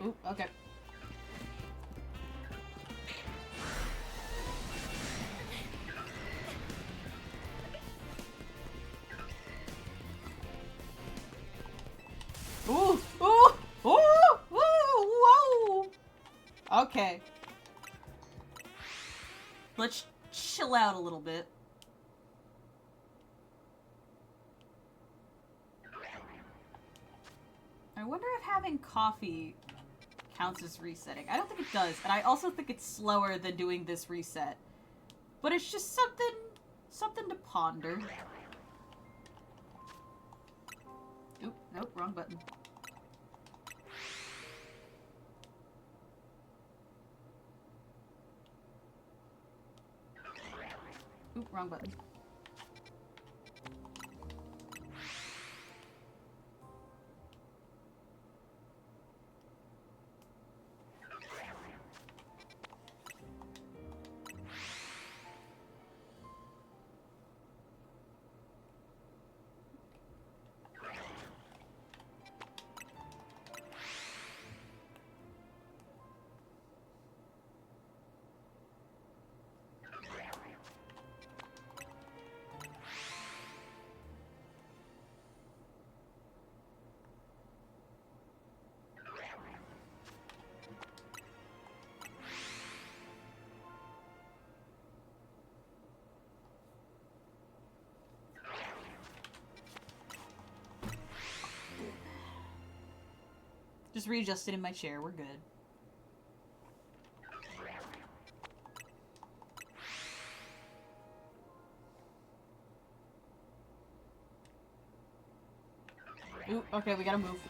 Ooh, okay. Ooh! Ooh! Ooh! Ooh! Whoa! Okay. Let's chill out a little bit. I wonder if having coffee counts as resetting. I don't think it does, and I also think it's slower than doing this reset. But it's just something to ponder. Oop, nope, wrong button. Oop, wrong button. Just readjusted in my chair, we're good. Ooh, okay, we gotta move.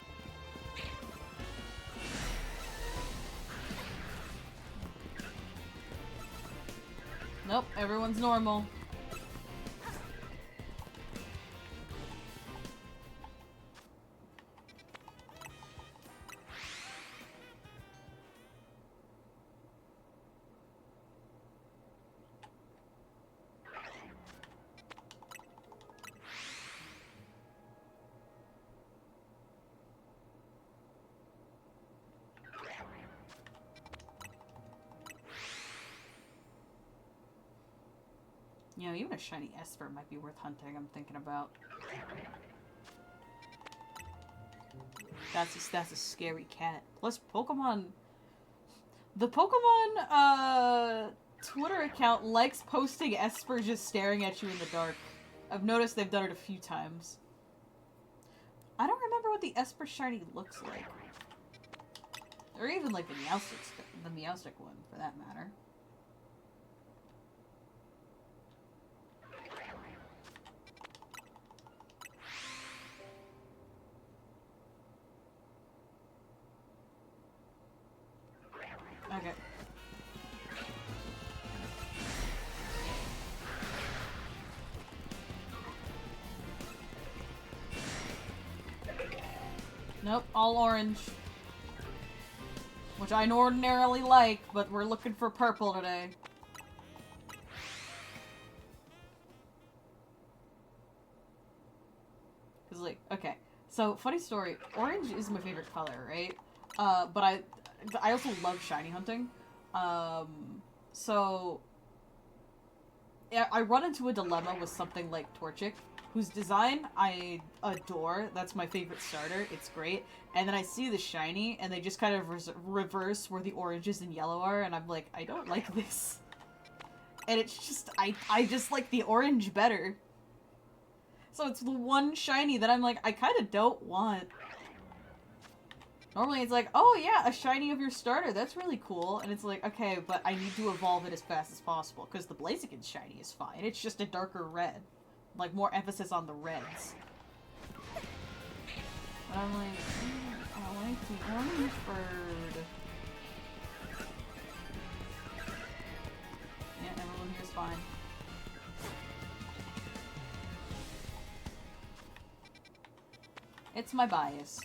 Nope, everyone's normal. You know, even a shiny Esper might be worth hunting, I'm thinking about. That's a scary cat. Plus, Pokemon... The Pokemon, Twitter account likes posting Esper just staring at you in the dark. I've noticed they've done it a few times. I don't remember what the Esper Shiny looks like. Or even like the Meowstic one, for that matter. Okay. Nope, all orange. Which I ordinarily like, but we're looking for purple today. Cause like, okay. So, funny story, orange is my favorite color, right? But I also love shiny hunting. So... Yeah, I run into a dilemma with something like Torchic, whose design I adore. That's my favorite starter. It's great. And then I see the shiny, and they just kind of reverse where the oranges and yellow are, and I'm like, I don't like this. And it's just, I just like the orange better. So it's the one shiny that I'm like, I kind of don't want. Normally it's like, oh yeah, a shiny of your starter, that's really cool. And it's like, okay, but I need to evolve it as fast as possible, because the Blaziken's shiny is fine. It's just a darker red. Like, more emphasis on the reds. But I'm like, I like the orange bird. Yeah, everyone here's fine. It's my bias.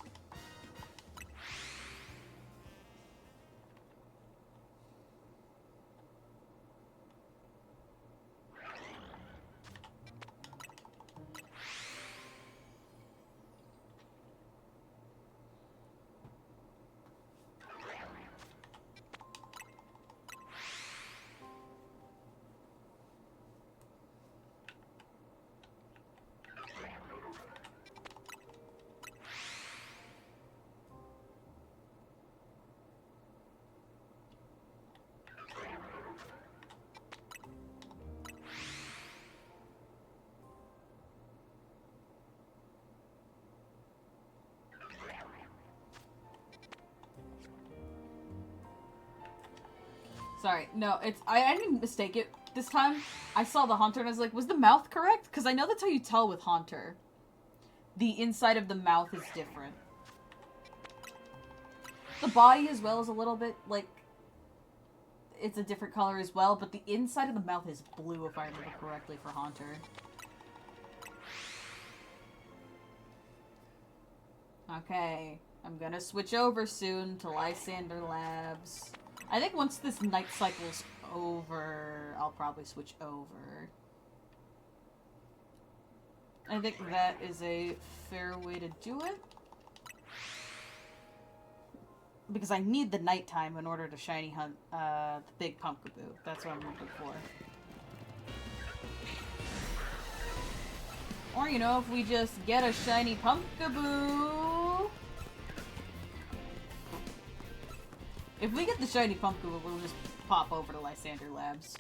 Sorry, no, it's I didn't mistake it this time. I saw the Haunter and I was like, was the mouth correct? Because I know that's how you tell with Haunter. The inside of the mouth is different. The body as well is a little bit, like, it's a different color as well, but the inside of the mouth is blue, if I remember correctly, for Haunter. Okay, I'm gonna switch over soon to Lysander Labs. I think once this night cycle's over, I'll probably switch over. I think that is a fair way to do it. Because I need the nighttime in order to shiny hunt the big Pumpkaboo. That's what I'm looking for. Or, you know, if we just get a shiny Pumpkaboo... If we get the shiny Pumpkaboo, we'll just pop over to Lysander Labs.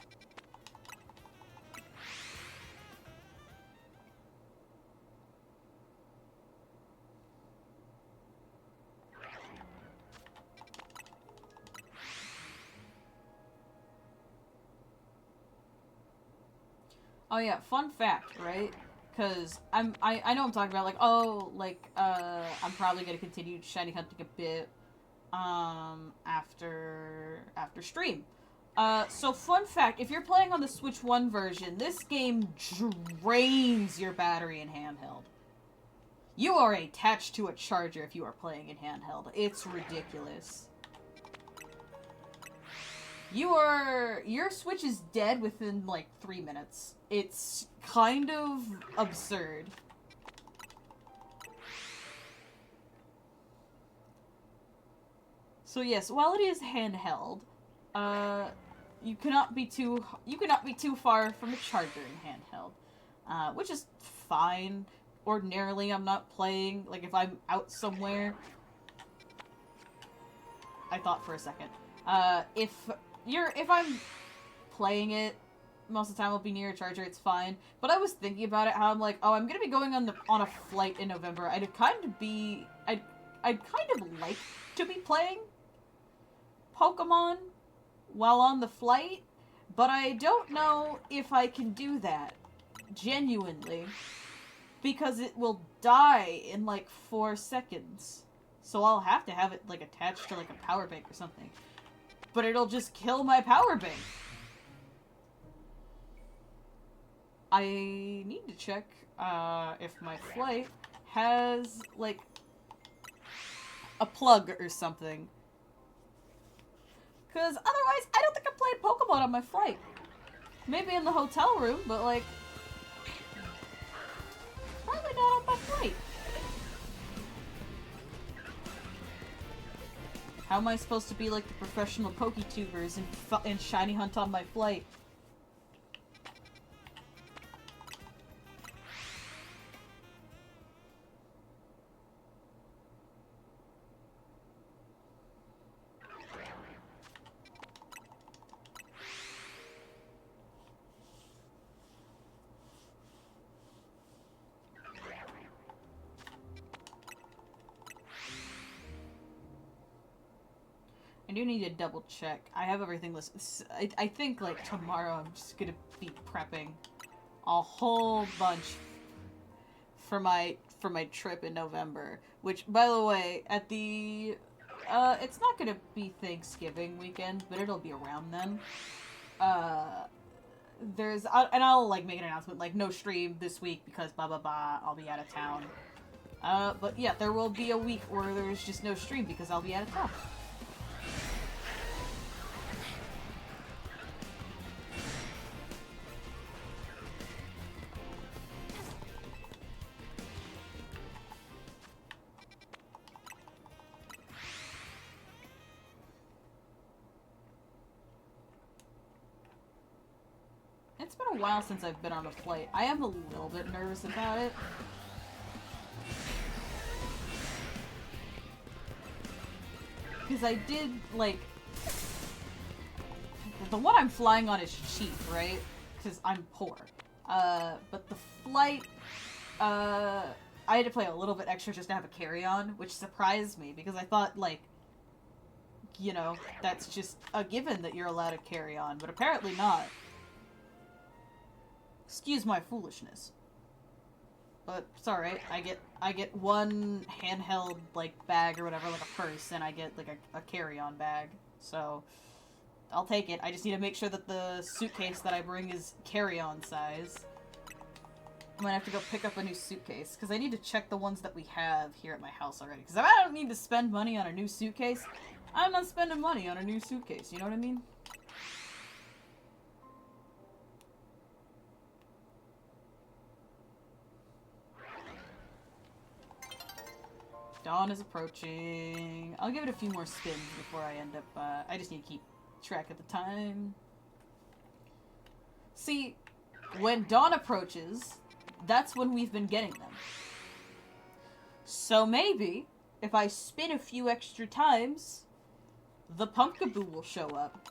Oh yeah, fun fact, right? Because I know I'm talking about, like, oh, like, I'm probably gonna continue shiny hunting a bit, after stream. So fun fact, if you're playing on the Switch 1 version, this game drains your battery in handheld. You are attached to a charger if you are playing in handheld. It's ridiculous. Your Switch is dead within, like, 3 minutes. It's kind of absurd. So yes, while it is handheld, you cannot be too far from a charger in handheld, which is fine. Ordinarily, I'm not playing, like, if I'm out somewhere. I thought for a second. If I'm playing it most of the time I'll be near a charger, it's fine. But I was thinking about it, how I'm like, oh, I'm gonna be going on a flight in November. I'd kind of like to be playing Pokemon while on the flight, but I don't know if I can do that genuinely, because it will die in like 4 seconds. So I'll have to have it like attached to like a power bank or something. But it'll just kill my power bank. I need to check if my flight has like a plug or something. Because otherwise, I don't think I'm playing Pokemon on my flight. Maybe in the hotel room, but like, probably not on my flight. How am I supposed to be like the professional Poketubers and shiny hunt on my flight? I do need to double check. I have everything listed. I think like tomorrow I'm just gonna be prepping a whole bunch for my trip in November. Which, by the way, at the it's not gonna be Thanksgiving weekend, but it'll be around then. And I'll like make an announcement like no stream this week because blah blah blah. I'll be out of town. But yeah, there will be a week where there's just no stream because I'll be out of town. It's been a while since I've been on a flight. I am a little bit nervous about it. Because I did, like... The one I'm flying on is cheap, right? Because I'm poor. But the flight... I had to play a little bit extra just to have a carry-on, which surprised me, because I thought, like... You know, that's just a given that you're allowed to carry on, but apparently not. Excuse my foolishness. But it's alright. I get one handheld like bag or whatever, like a purse, and I get like a carry-on bag. So I'll take it. I just need to make sure that the suitcase that I bring is carry-on size. I'm gonna have to go pick up a new suitcase because I need to check the ones that we have here at my house already. Because if I don't need to spend money on a new suitcase, I'm not spending money on a new suitcase. You know what I mean? Dawn is approaching. I'll give it a few more spins before I end up, I just need to keep track of the time. See, when dawn approaches, that's when we've been getting them. So maybe, if I spin a few extra times, the Pumpkaboo will show up.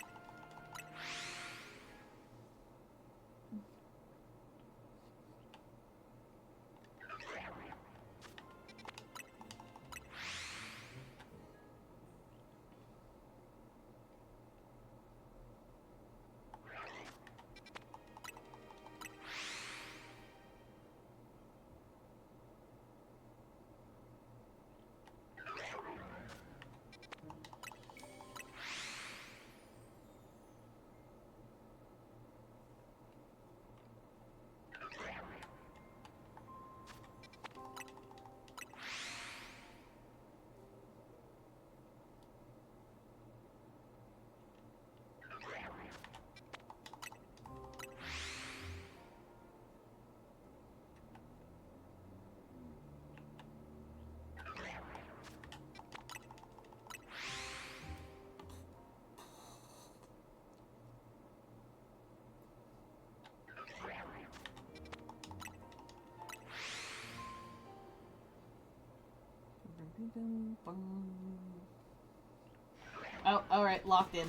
Oh, alright, locked in.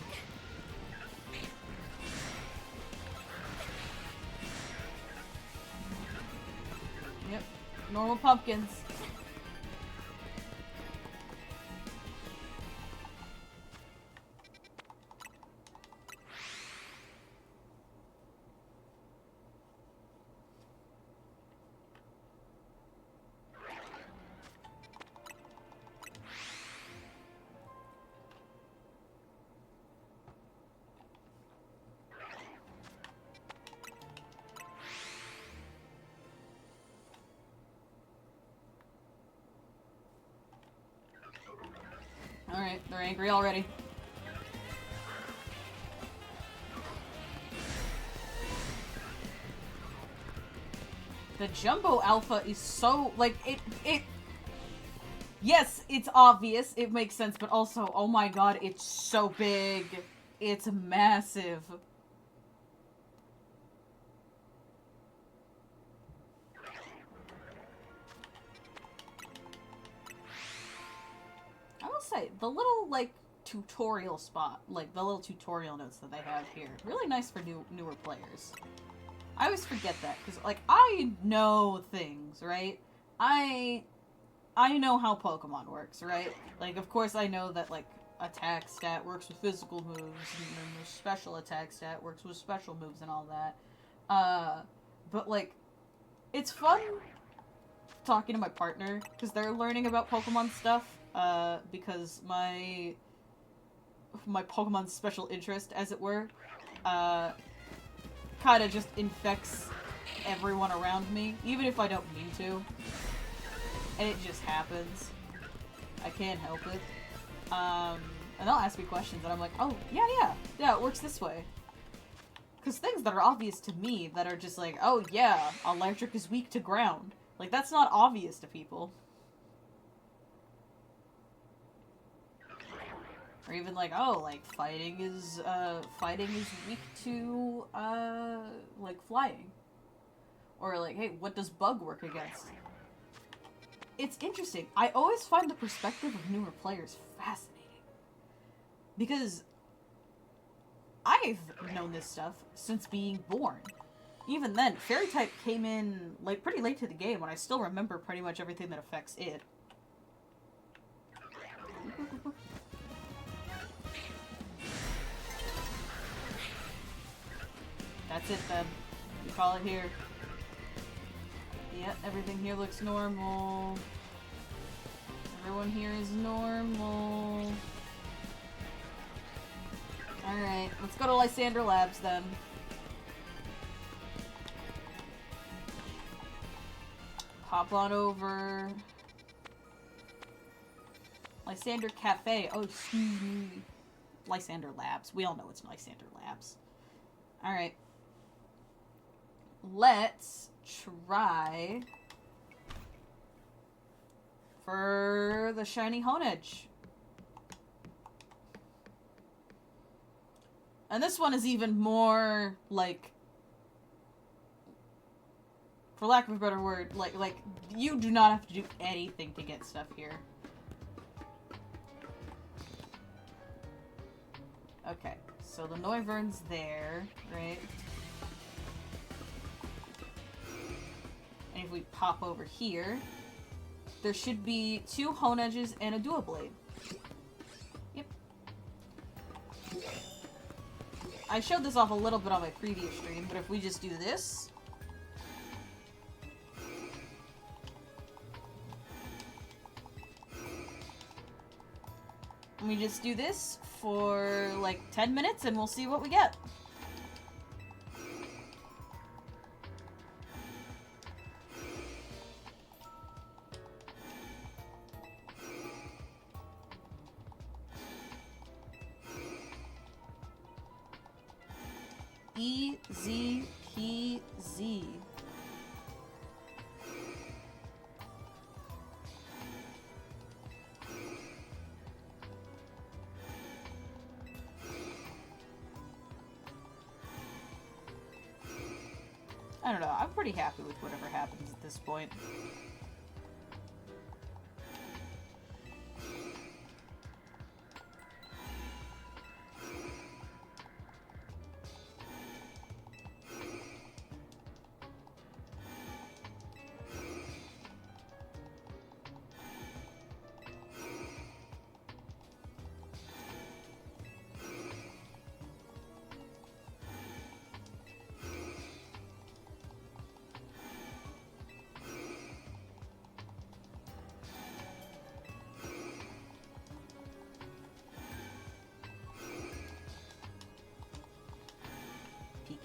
Normal pumpkins. Alright, they're angry already. The Jumbo Alpha is so, like, yes, it's obvious, it makes sense, but also, oh my god, it's so big. It's massive. I will say, the little, like, tutorial spot, like, the little tutorial notes that they have here, really nice for newer players. I always forget that, because, like, I know things, right? I know how Pokemon works, right? Like, of course I know that, like, attack stat works with physical moves, and then the special attack stat works with special moves and all that. But, like, it's fun talking to my partner, because they're learning about Pokemon stuff, because my Pokemon special interest, as it were, kind of just infects everyone around me, even if I don't mean to. And it just happens. I can't help it. And they'll ask me questions, and I'm like, oh, yeah, it works this way. Because things that are obvious to me that are just like, oh, yeah, electric is weak to ground. Like, that's not obvious to people. Or even like, oh, like, fighting is weak to, like, flying. Or like, hey, what does bug work against? It's interesting. I always find the perspective of newer players fascinating. Because I've known this stuff since being born. Even then, Fairy-type came in, like, pretty late to the game, and I still remember pretty much everything that affects it. That's it, then. We call it here. Yep, everything here looks normal. Everyone here is normal. Alright, let's go to Lysander Labs, then. Hop on over. Lysander Cafe. Oh, excuse me. Lysander Labs. We all know it's Lysander Labs. Alright. Let's try for the shiny Honedge. And this one is even more, like, for lack of a better word, like you do not have to do anything to get stuff here. Okay, so the Noivern's there, right? And if we pop over here, there should be 2 Honedges and a Doublade. Yep. I showed this off a little bit on my previous stream, but if we just do this... And we just do this for, like, 10 minutes, and we'll see what we get. Easy peasy. I don't know, I'm pretty happy with whatever happens at this point.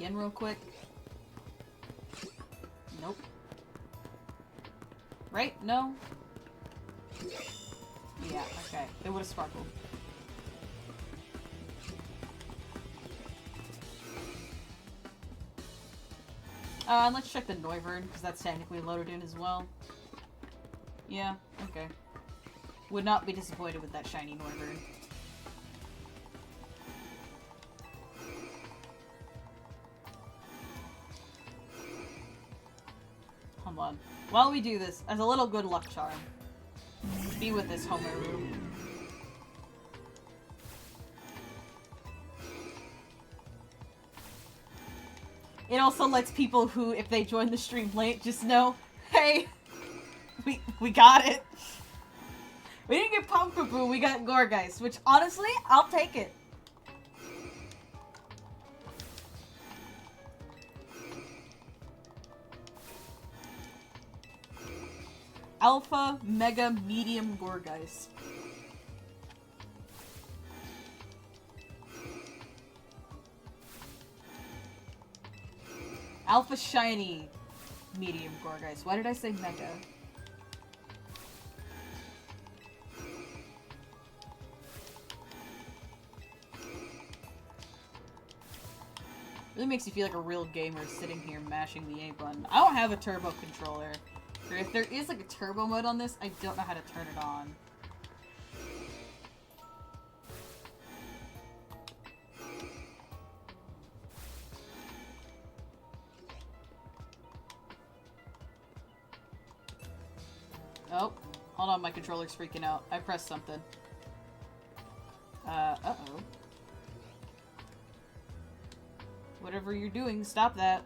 again real quick. Nope. Right? No? Yeah, okay. It would've sparkled. And let's check the Noivern, because that's technically loaded in as well. Yeah, okay. Would not be disappointed with that shiny Noivern. Hold on. While we do this, as a little good luck charm, be with this Homeru. It also lets people who, if they join the stream late, just know, hey, we got it. We didn't get Pumpkaboo, we got Gourgeist, which honestly, I'll take it. Alpha, Mega, Medium Gourgeist. Alpha Shiny, Medium Gourgeist. Why did I say Mega? Really makes you feel like a real gamer sitting here mashing the A button. I don't have a turbo controller. Or if there is like a turbo mode on this, I don't know how to turn it on. Oh, hold on, my controller's freaking out. I pressed something. Uh-oh. Whatever you're doing, stop that.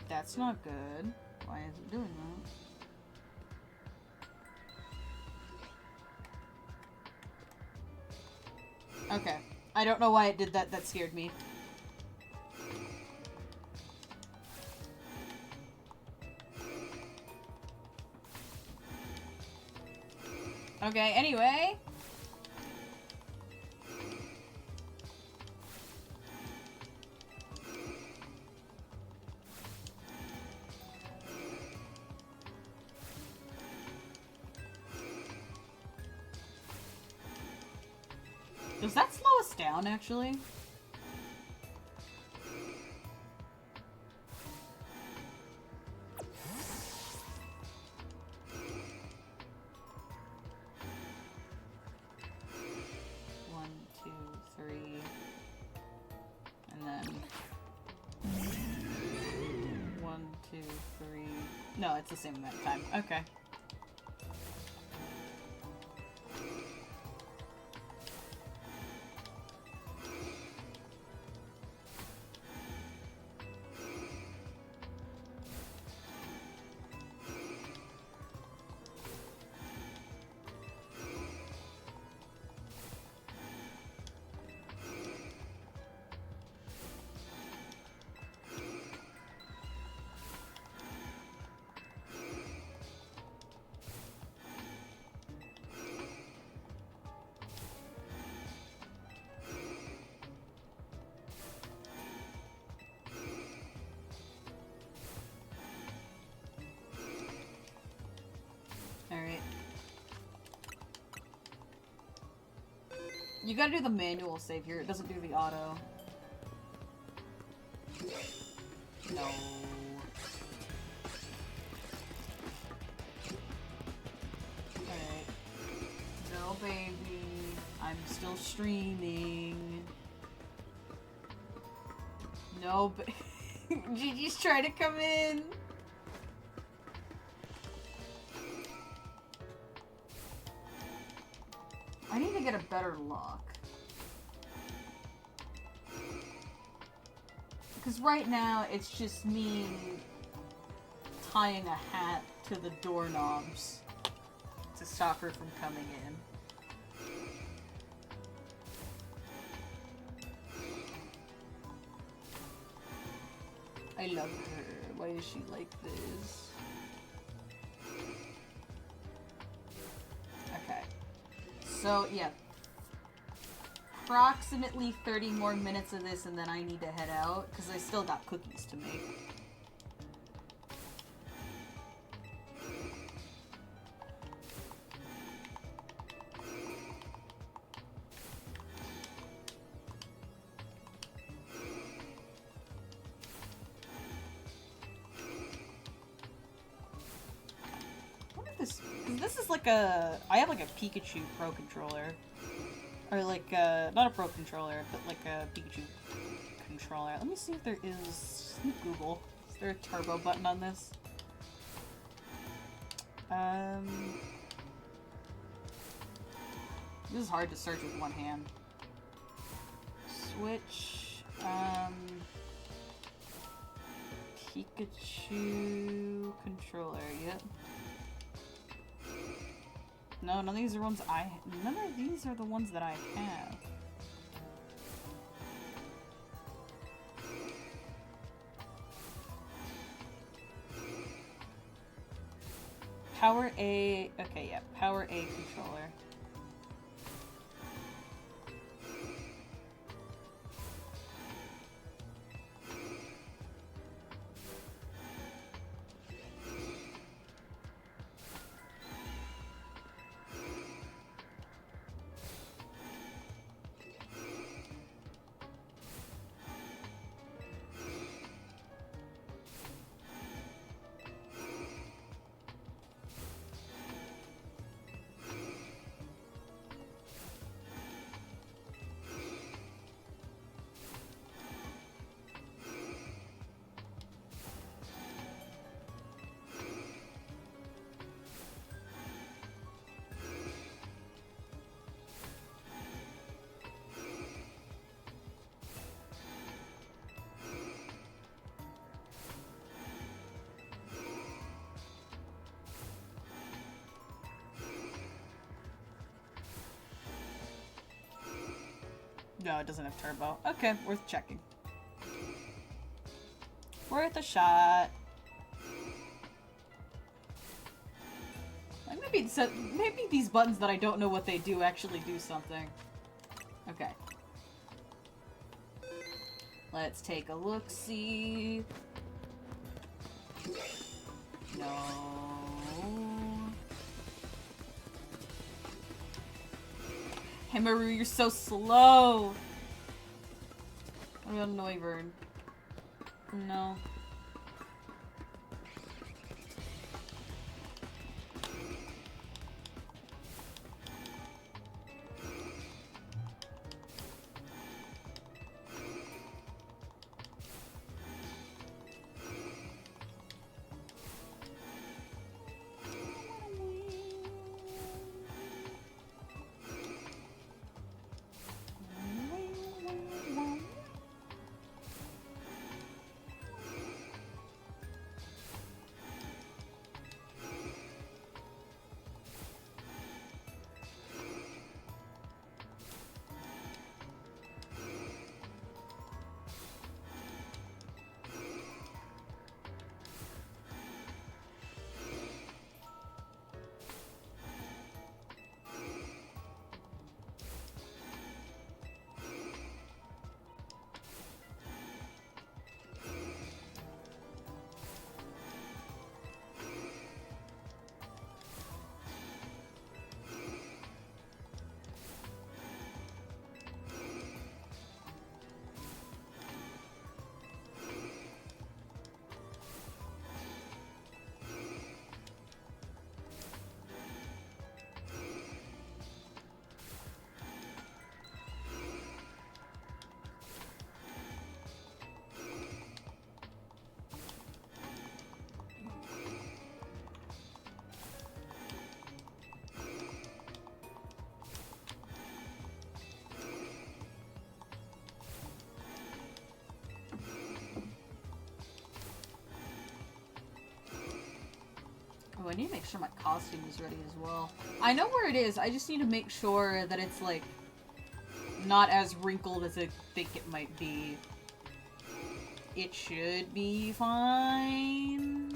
That's not good. Why is it doing that? Okay. I don't know why it did that. That scared me. Okay, anyway. Does that slow us down, actually? One, two, three. And then... One, two, three... No, it's the same amount of time. Okay. Alright. You gotta do the manual save here. It doesn't do the auto. No. Alright. No, baby. I'm still streaming. No, Gigi's trying to come in. I need to get a better lock. Because right now, it's just me tying a hat to the doorknobs to stop her from coming in. I love her. Why is she like this? So, yeah. Approximately 30 more minutes of this and then I need to head out, because I still got cookies to make. This is like a... I have like a Pikachu Pro controller. Or like not a Pro controller, but like a Pikachu controller. Let me see if there is... Google. Is there a turbo button on this? This is hard to search with one hand. Switch, Pikachu controller, yep. No, none of these are ones none of these are the ones that I have. Power A, okay, yeah, Power A controller. No, it doesn't have turbo. Okay, worth checking. Worth a shot. Like maybe these buttons that I don't know what they do actually do something. Okay. Let's take a look-see. No. Hey Maru, you're so slow! What about Noivern? No. Oh, I need to make sure my costume is ready as well. I know where it is, I just need to make sure that it's, like, not as wrinkled as I think it might be. It should be fine.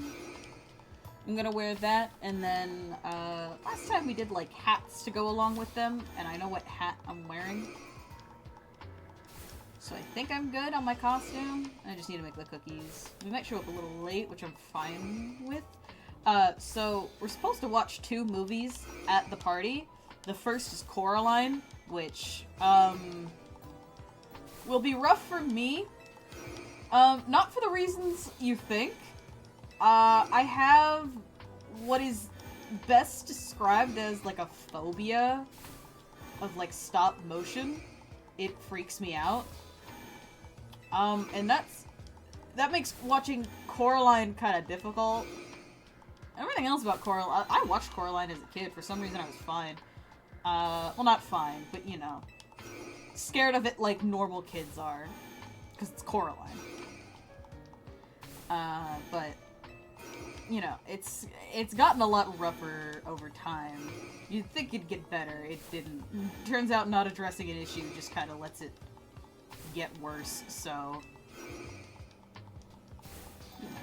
I'm gonna wear that, and then, last time we did, like, hats to go along with them, and I know what hat I'm wearing. So I think I'm good on my costume. I just need to make the cookies. We might show up a little late, which I'm fine with. So we're supposed to watch 2 movies at the party. The first is Coraline, which, will be rough for me. Not for the reasons you think. I have what is best described as, like, a phobia of, like, stop motion. It freaks me out. And that makes watching Coraline kind of difficult. Everything else about Coraline, I watched Coraline as a kid. For some reason I was fine. Well, not fine, but, you know, scared of it like normal kids are. Because it's Coraline. But, you know, it's gotten a lot rougher over time. You'd think it'd get better. It didn't. Turns out not addressing an issue just kind of lets it get worse, so... You know.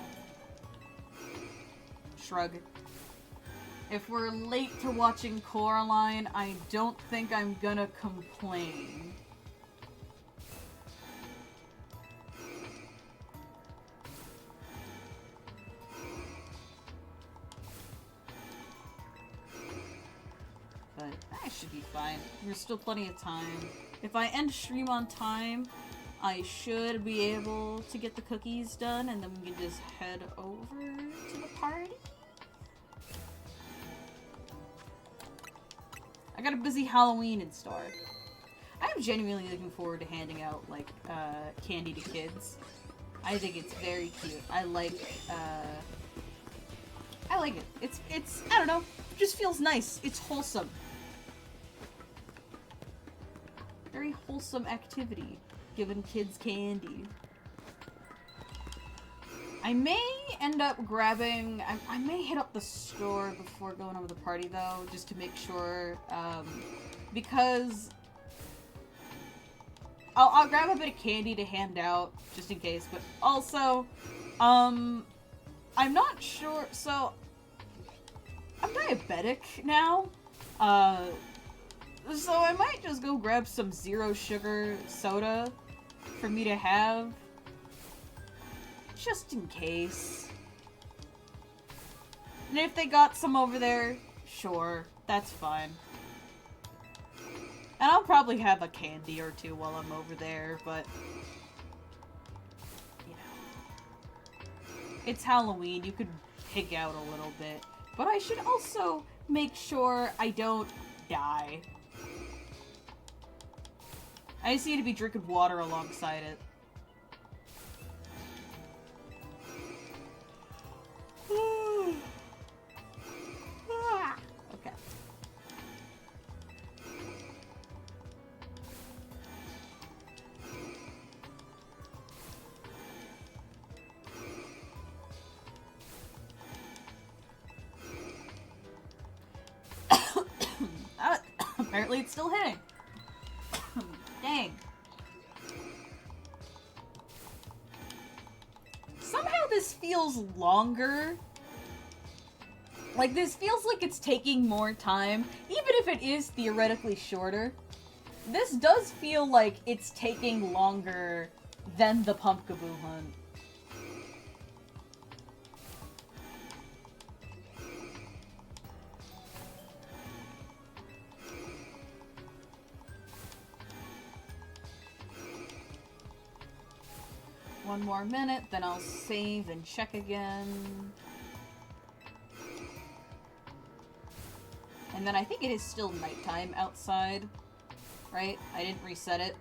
Shrug. If we're late to watching Coraline, I don't think I'm gonna complain. But I should be fine. There's still plenty of time. If I end stream on time, I should be able to get the cookies done, and then we can just head over to the party. I got a busy Halloween in store. I'm genuinely looking forward to handing out, like, candy to kids. I think it's very cute. I like it. It's, I don't know, it just feels nice. It's wholesome. Very wholesome activity, giving kids candy. I may end up grabbing... I may hit up the store before going over the party, though, just to make sure, because... I'll grab a bit of candy to hand out, just in case, but also, I'm not sure... So, I'm diabetic now, so I might just go grab some zero sugar soda for me to have. Just in case. And if they got some over there, sure, that's fine. And I'll probably have a candy or two while I'm over there, but... You know. It's Halloween, you could pig out a little bit. But I should also make sure I don't die. I just need to be drinking water alongside it. Okay. Apparently it's still hitting. Dang. Somehow this feels longer. Like, this feels like it's taking more time, even if it is theoretically shorter. This does feel like it's taking longer than the Pumpkaboo hunt. One more minute, then I'll save and check again. And then I think it is still nighttime outside, right? I didn't reset it.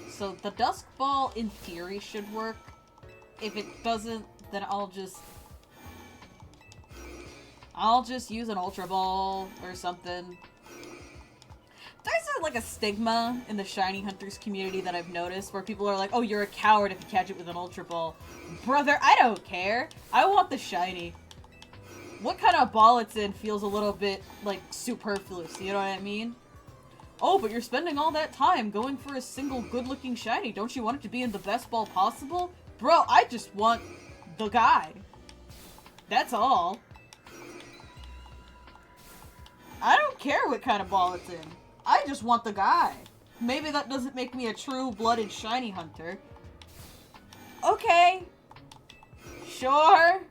So the Dusk Ball, in theory, should work. If it doesn't, then I'll just use an Ultra Ball or something. There's like a stigma in the Shiny Hunters community that I've noticed where people are like, oh, you're a coward if you catch it with an Ultra Ball. Brother, I don't care. I want the shiny. What kind of ball it's in feels a little bit, like, superfluous, you know what I mean? Oh, but you're spending all that time going for a single good-looking shiny. Don't you want it to be in the best ball possible? Bro, I just want the guy. That's all. I don't care what kind of ball it's in. I just want the guy. Maybe that doesn't make me a true-blooded shiny hunter. Okay. Sure.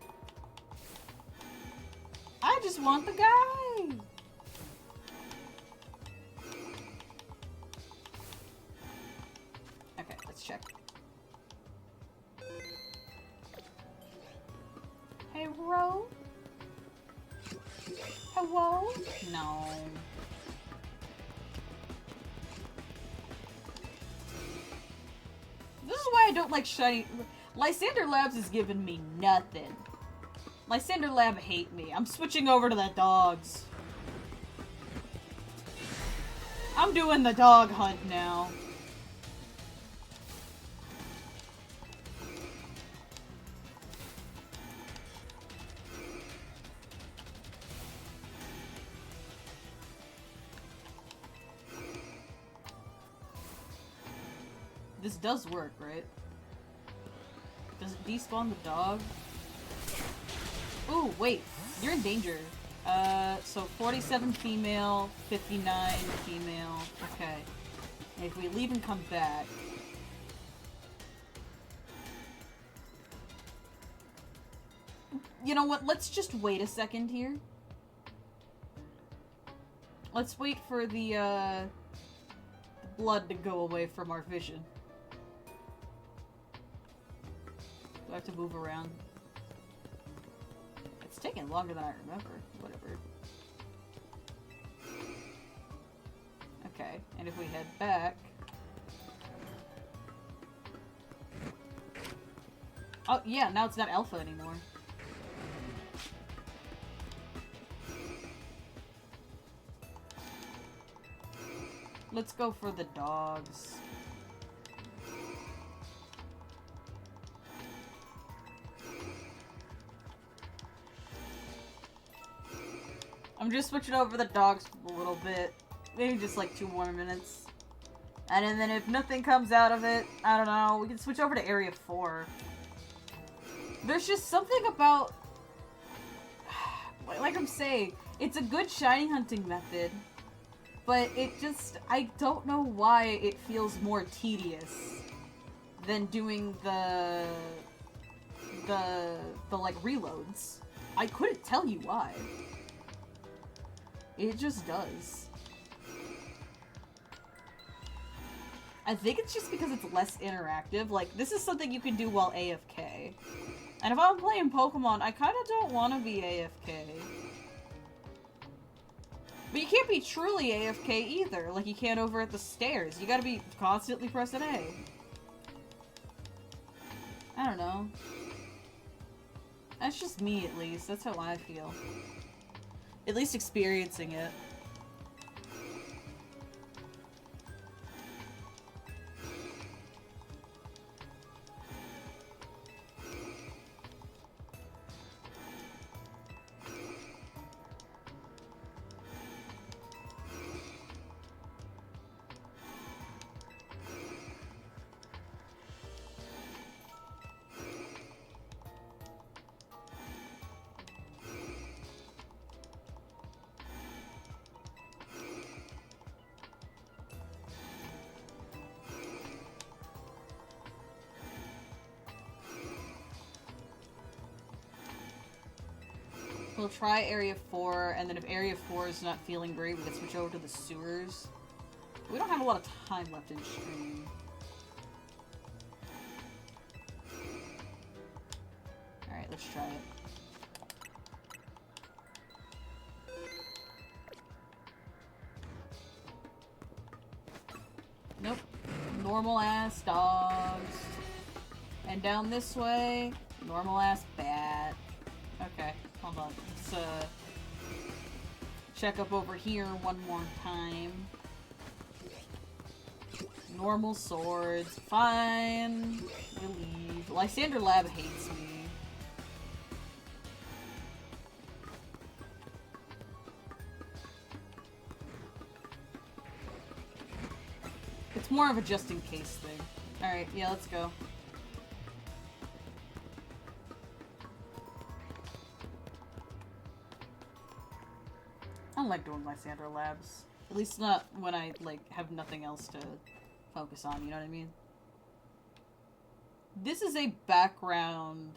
I just want the guy. Okay, let's check. Hey, Ro? Hello? No. This is why I don't like shiny... Lysander Labs is giving me nothing. Lysander Lab hate me. I'm switching over to the dogs. I'm doing the dog hunt now. This does work, right? Does it despawn the dog? Ooh, wait. You're in danger. So 47 female, 59 female. Okay. And if we leave and come back... You know what? Let's just wait a second here. Let's wait for the blood to go away from our vision. Do I have to move around? It's taking longer than I remember. Whatever. Okay, and if we head back... Oh, yeah, now it's not alpha anymore. Let's go for the dogs. I'm just switching over the dogs for a little bit. Maybe just like 2 more minutes. And then if nothing comes out of it, I don't know, we can switch over to Area 4. There's just something about... Like I'm saying, it's a good shiny hunting method. But it just... I don't know why it feels more tedious than doing the like, reloads. I couldn't tell you why. It just does. I think it's just because it's less interactive. Like, this is something you can do while AFK. And if I'm playing Pokemon, I kind of don't want to be AFK. But you can't be truly AFK either, like you can over at the stairs. You gotta be constantly pressing A. I don't know. That's just me, at least. That's how I feel. At least experiencing it. We'll try Area 4, and then if Area 4 is not feeling great, we can switch over to the sewers. We don't have a lot of time left in stream. Alright, let's try it. Nope. Normal ass dogs. And down this way, normal ass bat. Okay, hold on. Let's check up over here one more time. Normal swords. Fine. We leave. Lysander Lab hates me. It's more of a just in case thing. Alright, yeah, let's go. don't like doing Lysander labs. At least not when I, like, have nothing else to focus on, you know what I mean? This is a background,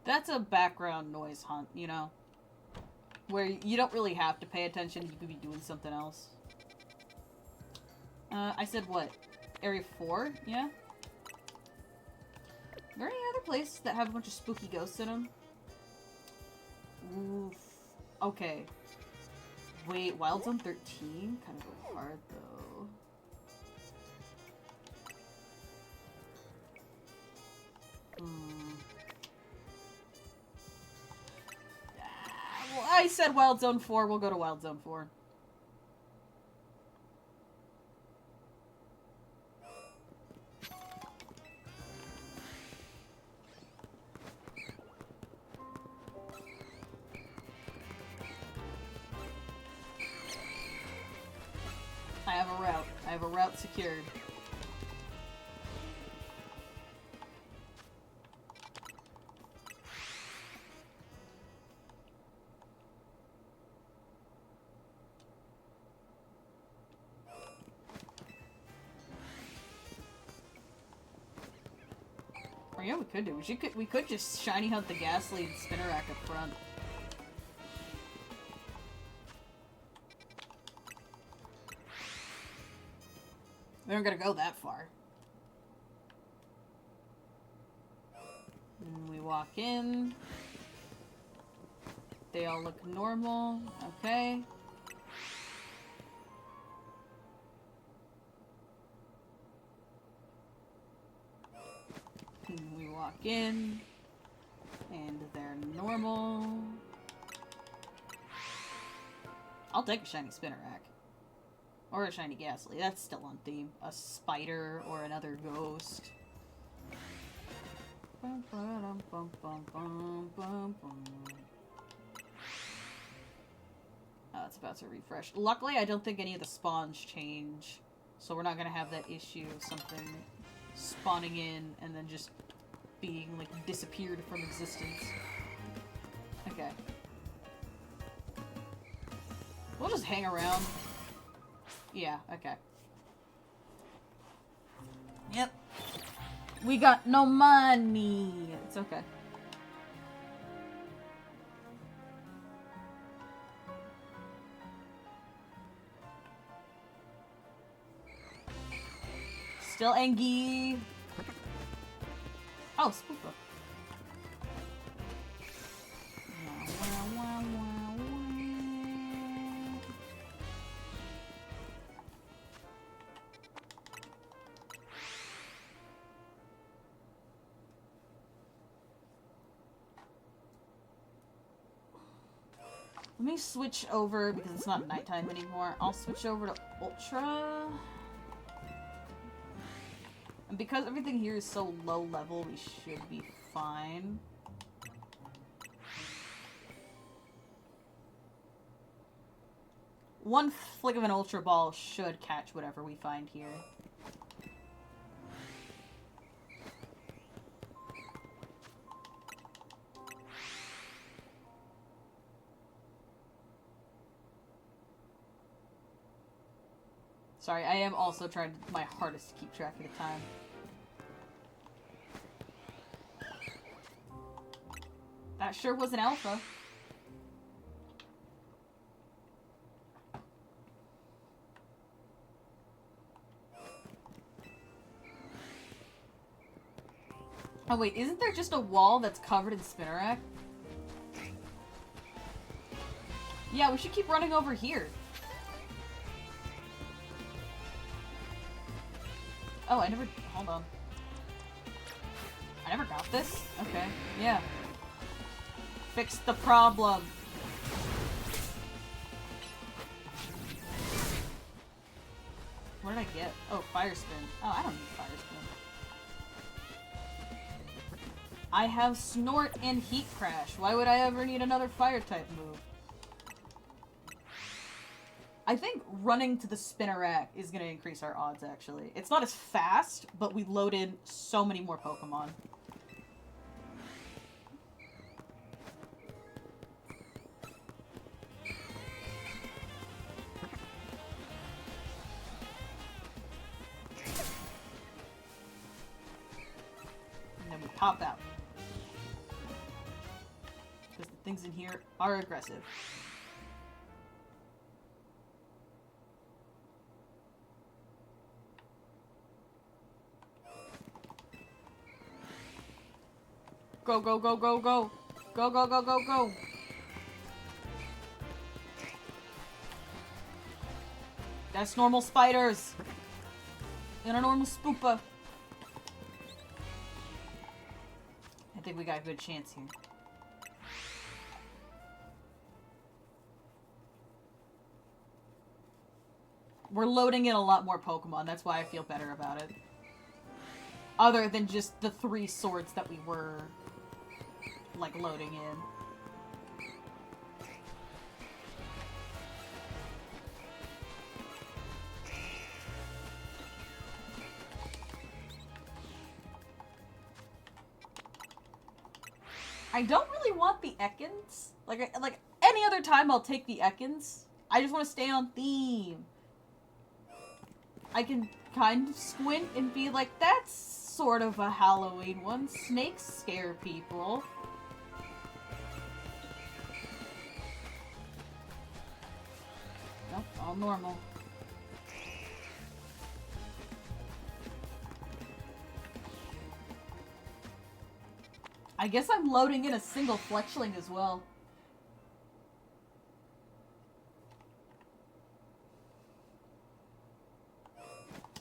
that's a background noise hunt, you know? Where you don't really have to pay attention, you could be doing something else. I said what? Area 4? Yeah? Are there any other places that have a bunch of spooky ghosts in them? Oof. Okay. Wait, Wild Zone 13? Kind of go hard, though. Well, I said Wild Zone 4. We'll go to Wild Zone 4. I have a route. I have a route secured. Or yeah, we could do. We could just shiny hunt the Ghastly and Spinnerack up front. We aren't gonna go that far. And we walk in. They all look normal. Okay. And we walk in. And they're normal. I'll take a shiny Spinnerack. Or a shiny Ghastly. That's still on theme. A spider or another ghost. Oh, it's about to refresh. Luckily, I don't think any of the spawns change. So we're not gonna have that issue of something spawning in and then just being, like, disappeared from existence. Okay. We'll just hang around. Yeah, okay. Yep. We got no money. It's okay. Still Angie. Oh, Spookbook. Let me switch over, because it's not nighttime anymore. I'll switch over to Ultra. And because everything here is so low level, we should be fine. One flick of an Ultra Ball should catch whatever we find here. Sorry, I am also trying my hardest to keep track of the time. That sure was an alpha. Oh wait, isn't there just a wall that's covered in Spinnerack? Yeah, we should keep running over here. Oh, I never... Hold on. I never got this? Okay, yeah. Fix the problem. What did I get? Oh, Fire Spin. Oh, I don't need Fire Spin. I have Snort and Heat Crash. Why would I ever need another Fire-type move? I think running to the Spinnerack is going to increase our odds, actually. It's not as fast, but we load in so many more Pokemon. hop out. Because the things in here are aggressive. Go, go, go, go, go. Go, go, go, go, go. That's normal spiders. And a normal spoopa. I think we got a good chance here. We're loading in a lot more Pokemon. That's why I feel better about it. Other than just the 3 swords that we were, like, loading in. I don't really want the Ekans. Like any other time I'll take the Ekans. I just want to stay on theme. I can kind of squint and be like, that's sort of a Halloween one. Snakes scare people. Nope, all normal. I guess I'm loading in a single Fletchling as well.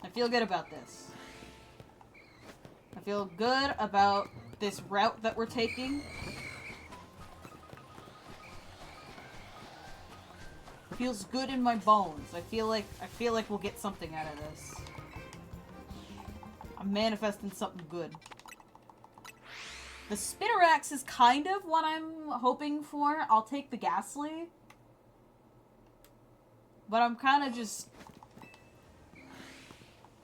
I feel good about this. I feel good about this route that we're taking. Feels good in my bones. I feel like we'll get something out of this. I'm manifesting something good. The Spinarak is kind of what I'm hoping for. I'll take the Ghastly. But I'm kind of just...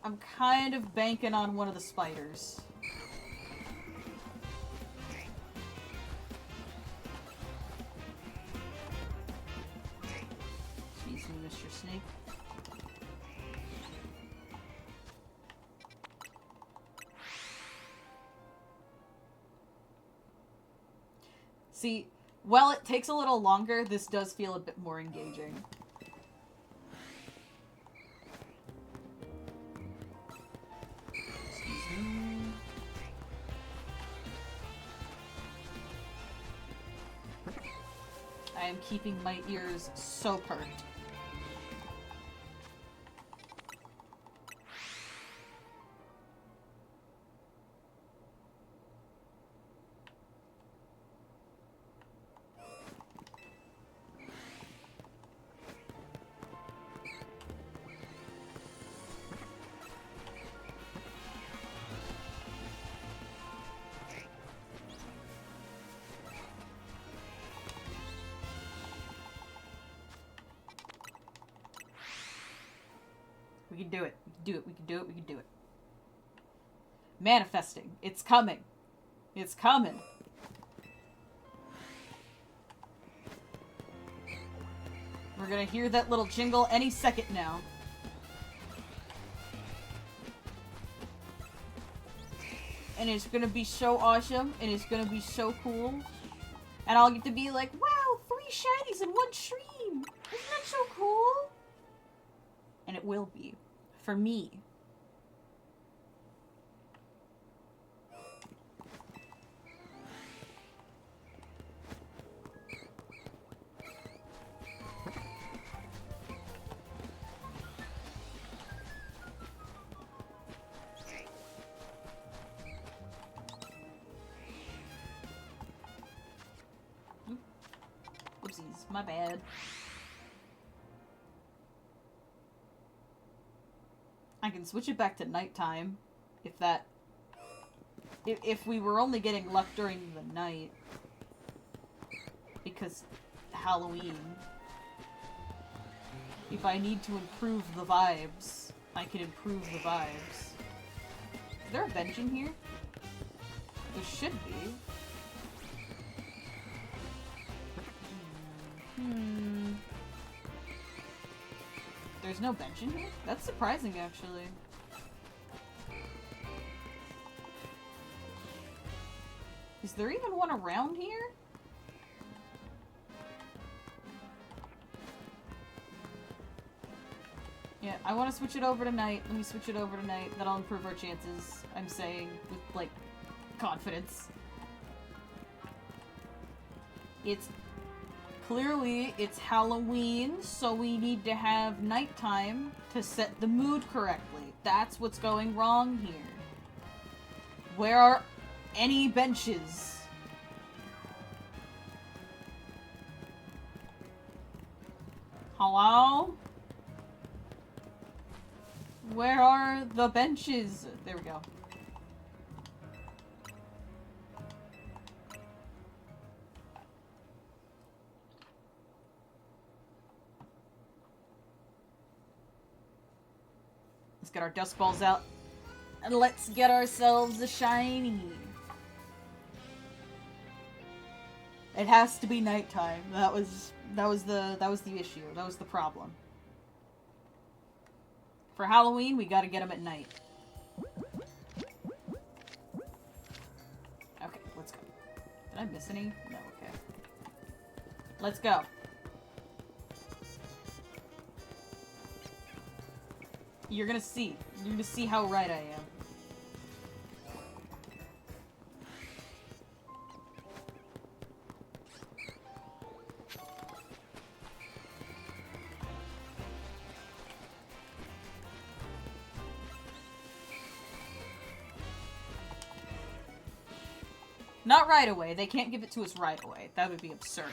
I'm kind of banking on one of the spiders. Excuse me, Mr. Snake. See, while it takes a little longer, this does feel a bit more engaging. Excuse me. I am keeping my ears so perked. We can do it. We can do it. We can do it. We can do it. Manifesting. It's coming. It's coming. We're gonna hear that little jingle any second now. And it's gonna be so awesome. And it's gonna be so cool. And I'll get to be like, wow, 3 shinies in one stream. Isn't that so cool? And it will be. For me. Oopsies, my bad. I can switch it back to nighttime, if we were only getting luck during the night, because Halloween. If I need to improve the vibes, I can improve the vibes. Is there a bench in here? There should be. There's no bench in here? That's surprising, actually. Is there even one around here? Yeah, I want to switch it over tonight. Let me switch it over tonight. That'll improve our chances, I'm saying, with, like, confidence. It's... Clearly, it's Halloween, so we need to have nighttime to set the mood correctly. That's what's going wrong here. Where are any benches? Hello? Where are the benches? There we go. Let's get our dust balls out. And let's get ourselves a shiny. It has to be nighttime. That was the issue. That was the problem. For Halloween, we gotta get them at night. Okay, let's go. Did I miss any? No, okay. Let's go. You're gonna see. You're gonna see how right I am. Not right away. They can't give it to us right away. That would be absurd.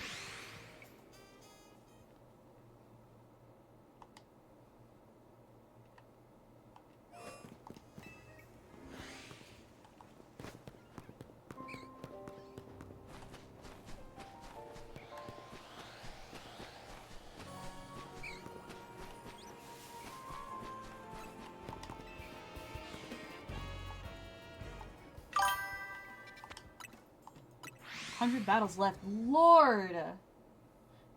100 battles left. Lord!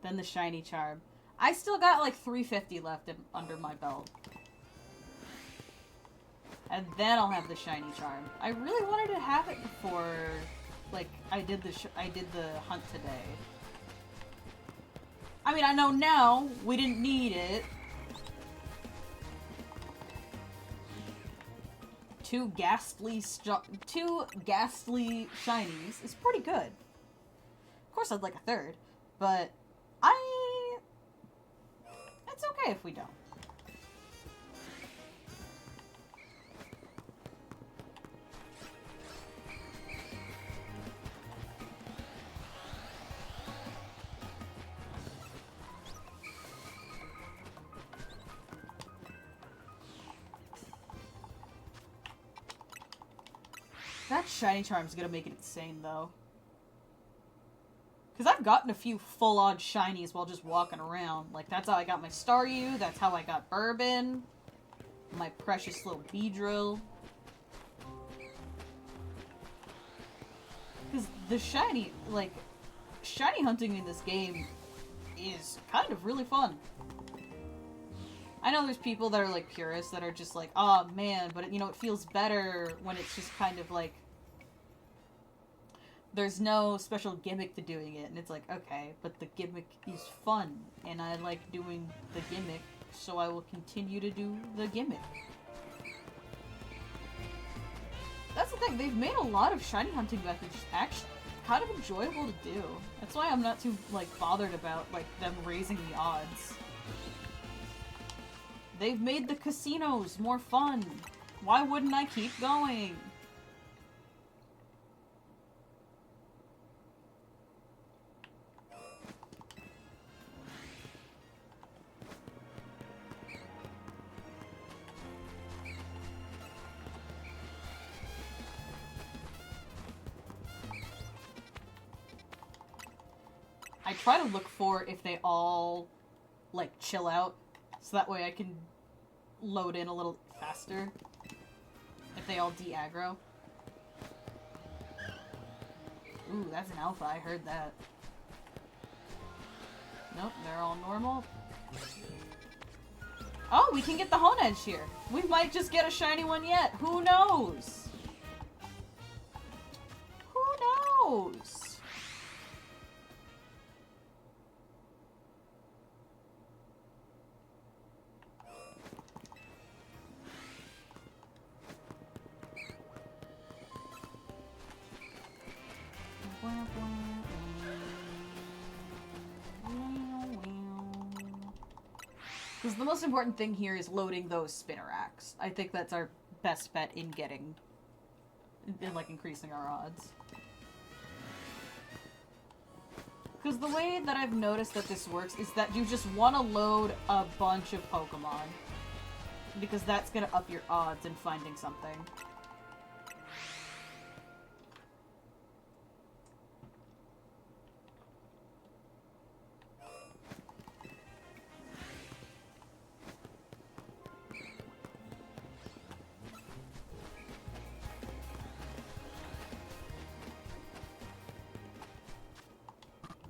Then the shiny charm. I still got like 350 left under my belt. And then I'll have the shiny charm. I really wanted to have it before, like, I did the hunt today. I mean, I know now we didn't need it. Two ghastly shinies is pretty good. Of course, I'd like a third, but it's okay if we don't. That shiny charm's gonna make it insane, though. Because I've gotten a few full-on shinies while just walking around. Like, that's how I got my Staryu, that's how I got Bourbon. My precious little Beedrill. Because the shiny, like, shiny hunting in this game is kind of really fun. I know there's people that are, like, purists that are just like, oh, man, but, you know, it feels better when it's just kind of, like, there's no special gimmick to doing it, and it's like, okay, but the gimmick is fun, and I like doing the gimmick, so I will continue to do the gimmick. That's the thing, they've made a lot of shiny hunting methods actually kind of enjoyable to do. That's why I'm not too, like, bothered about, like, them raising the odds. They've made the casinos more fun. Why wouldn't I keep going? I try to look for if they all, like, chill out, so that way I can load in a little faster. If they all de-aggro. Ooh, that's an alpha, I heard that. Nope, they're all normal. Oh, we can get the Honedge here! We might just get a shiny one yet! Who knows? Who knows? Because the most important thing here is loading those Spinnerax. I think that's our best bet in getting... in, like, increasing our odds. Because the way that I've noticed that this works is that you just want to load a bunch of Pokemon. Because that's going to up your odds in finding something.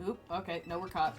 Oop, okay, no, we're caught.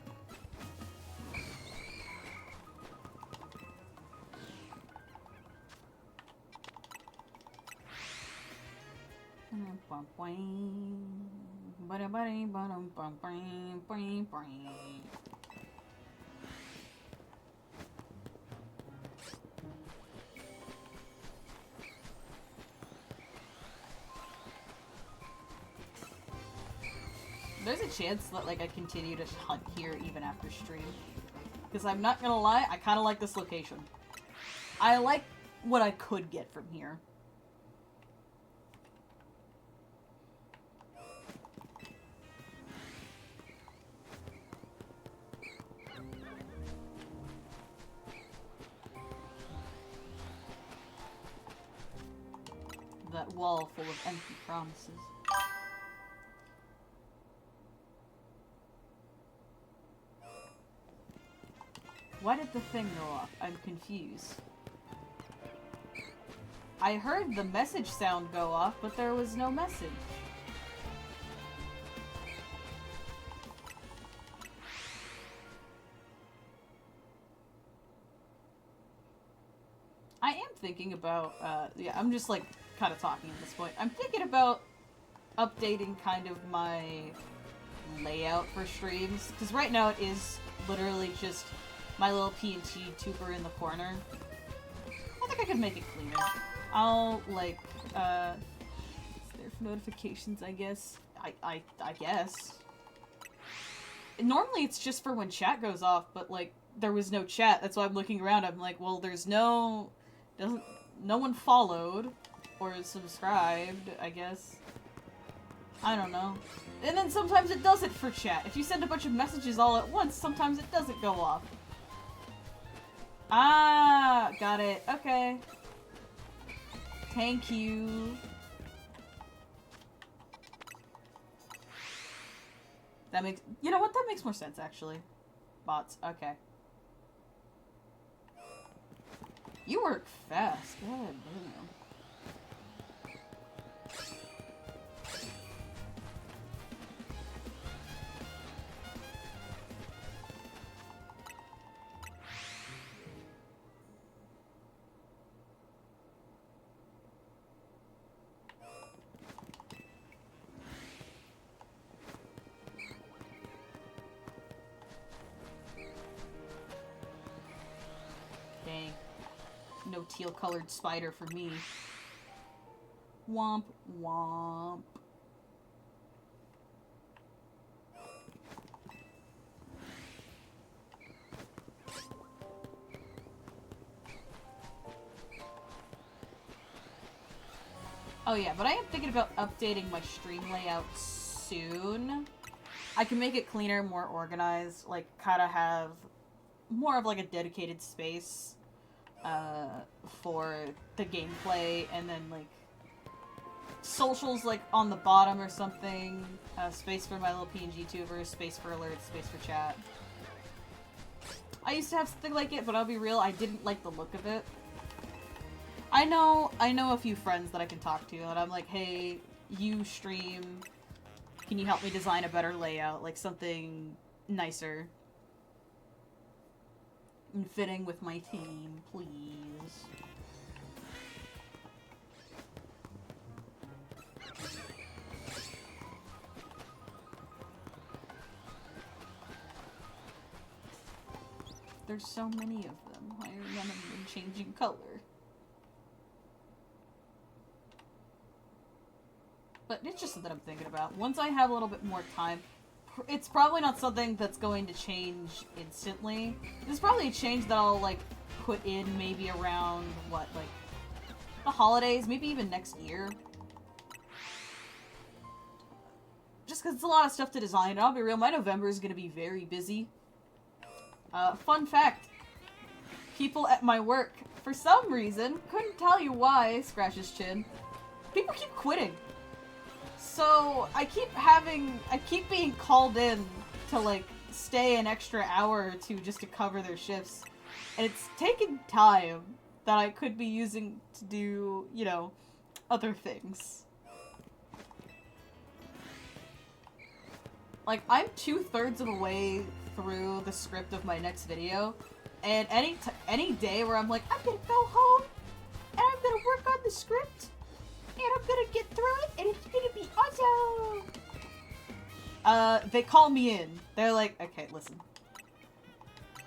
There's a chance that, like, I continue to hunt here even after stream. Because I'm not gonna lie, I kind of like this location. I like what I could get from here. That wall full of empty promises. Why did the thing go off? I'm confused. I heard the message sound go off, but there was no message. I am thinking about, yeah, I'm just, like, kind of talking at this point. I'm thinking about updating kind of my layout for streams, because right now it is literally just my little PNG tuber in the corner. I think I could make it cleaner. I'll, like, it's there for notifications, I guess. I guess. Normally it's just for when chat goes off, but, like, there was no chat. That's why I'm looking around. I'm like, well, there's no... no one followed or subscribed, I guess. I don't know. And then sometimes it does it for chat. If you send a bunch of messages all at once, sometimes it doesn't go off. Ah, got it. Okay. Thank you. That makes... You know what? That makes more sense, actually. Bots. Okay. You work fast. God damn. Dang. No teal-colored spider for me. Womp womp. Oh yeah, but I am thinking about updating my stream layout soon. I can make it cleaner, more organized, like, kind of have more of, like, a dedicated space for the gameplay, and then, like, socials, like, on the bottom or something. Space for my little PNG tubers, space for alerts, space for chat. I used to have something like it, but I'll be real, I didn't like the look of it. I know a few friends that I can talk to, and I'm like, hey, you stream, can you help me design a better layout, like something nicer and fitting with my theme, please. There's so many of them. Why are none of them changing color? But it's just something I'm thinking about. Once I have a little bit more time, it's probably not something that's going to change instantly. There's probably a change that I'll, like, put in maybe around, what, like, the holidays, maybe even next year. Just because it's a lot of stuff to design, and I'll be real, my November is going to be very busy. Fun fact, people at my work, for some reason, couldn't tell you why, scratch his chin, people keep quitting. So, I keep being called in to, like, stay an extra hour or two just to cover their shifts. And it's taking time that I could be using to do, you know, other things. Like, I'm 2/3 of the way through the script of my next video, and any day where I'm like, I'm gonna go home, and I'm gonna work on the script, and I'm gonna get through it, and it's gonna be awesome! They call me in. They're like, okay, listen.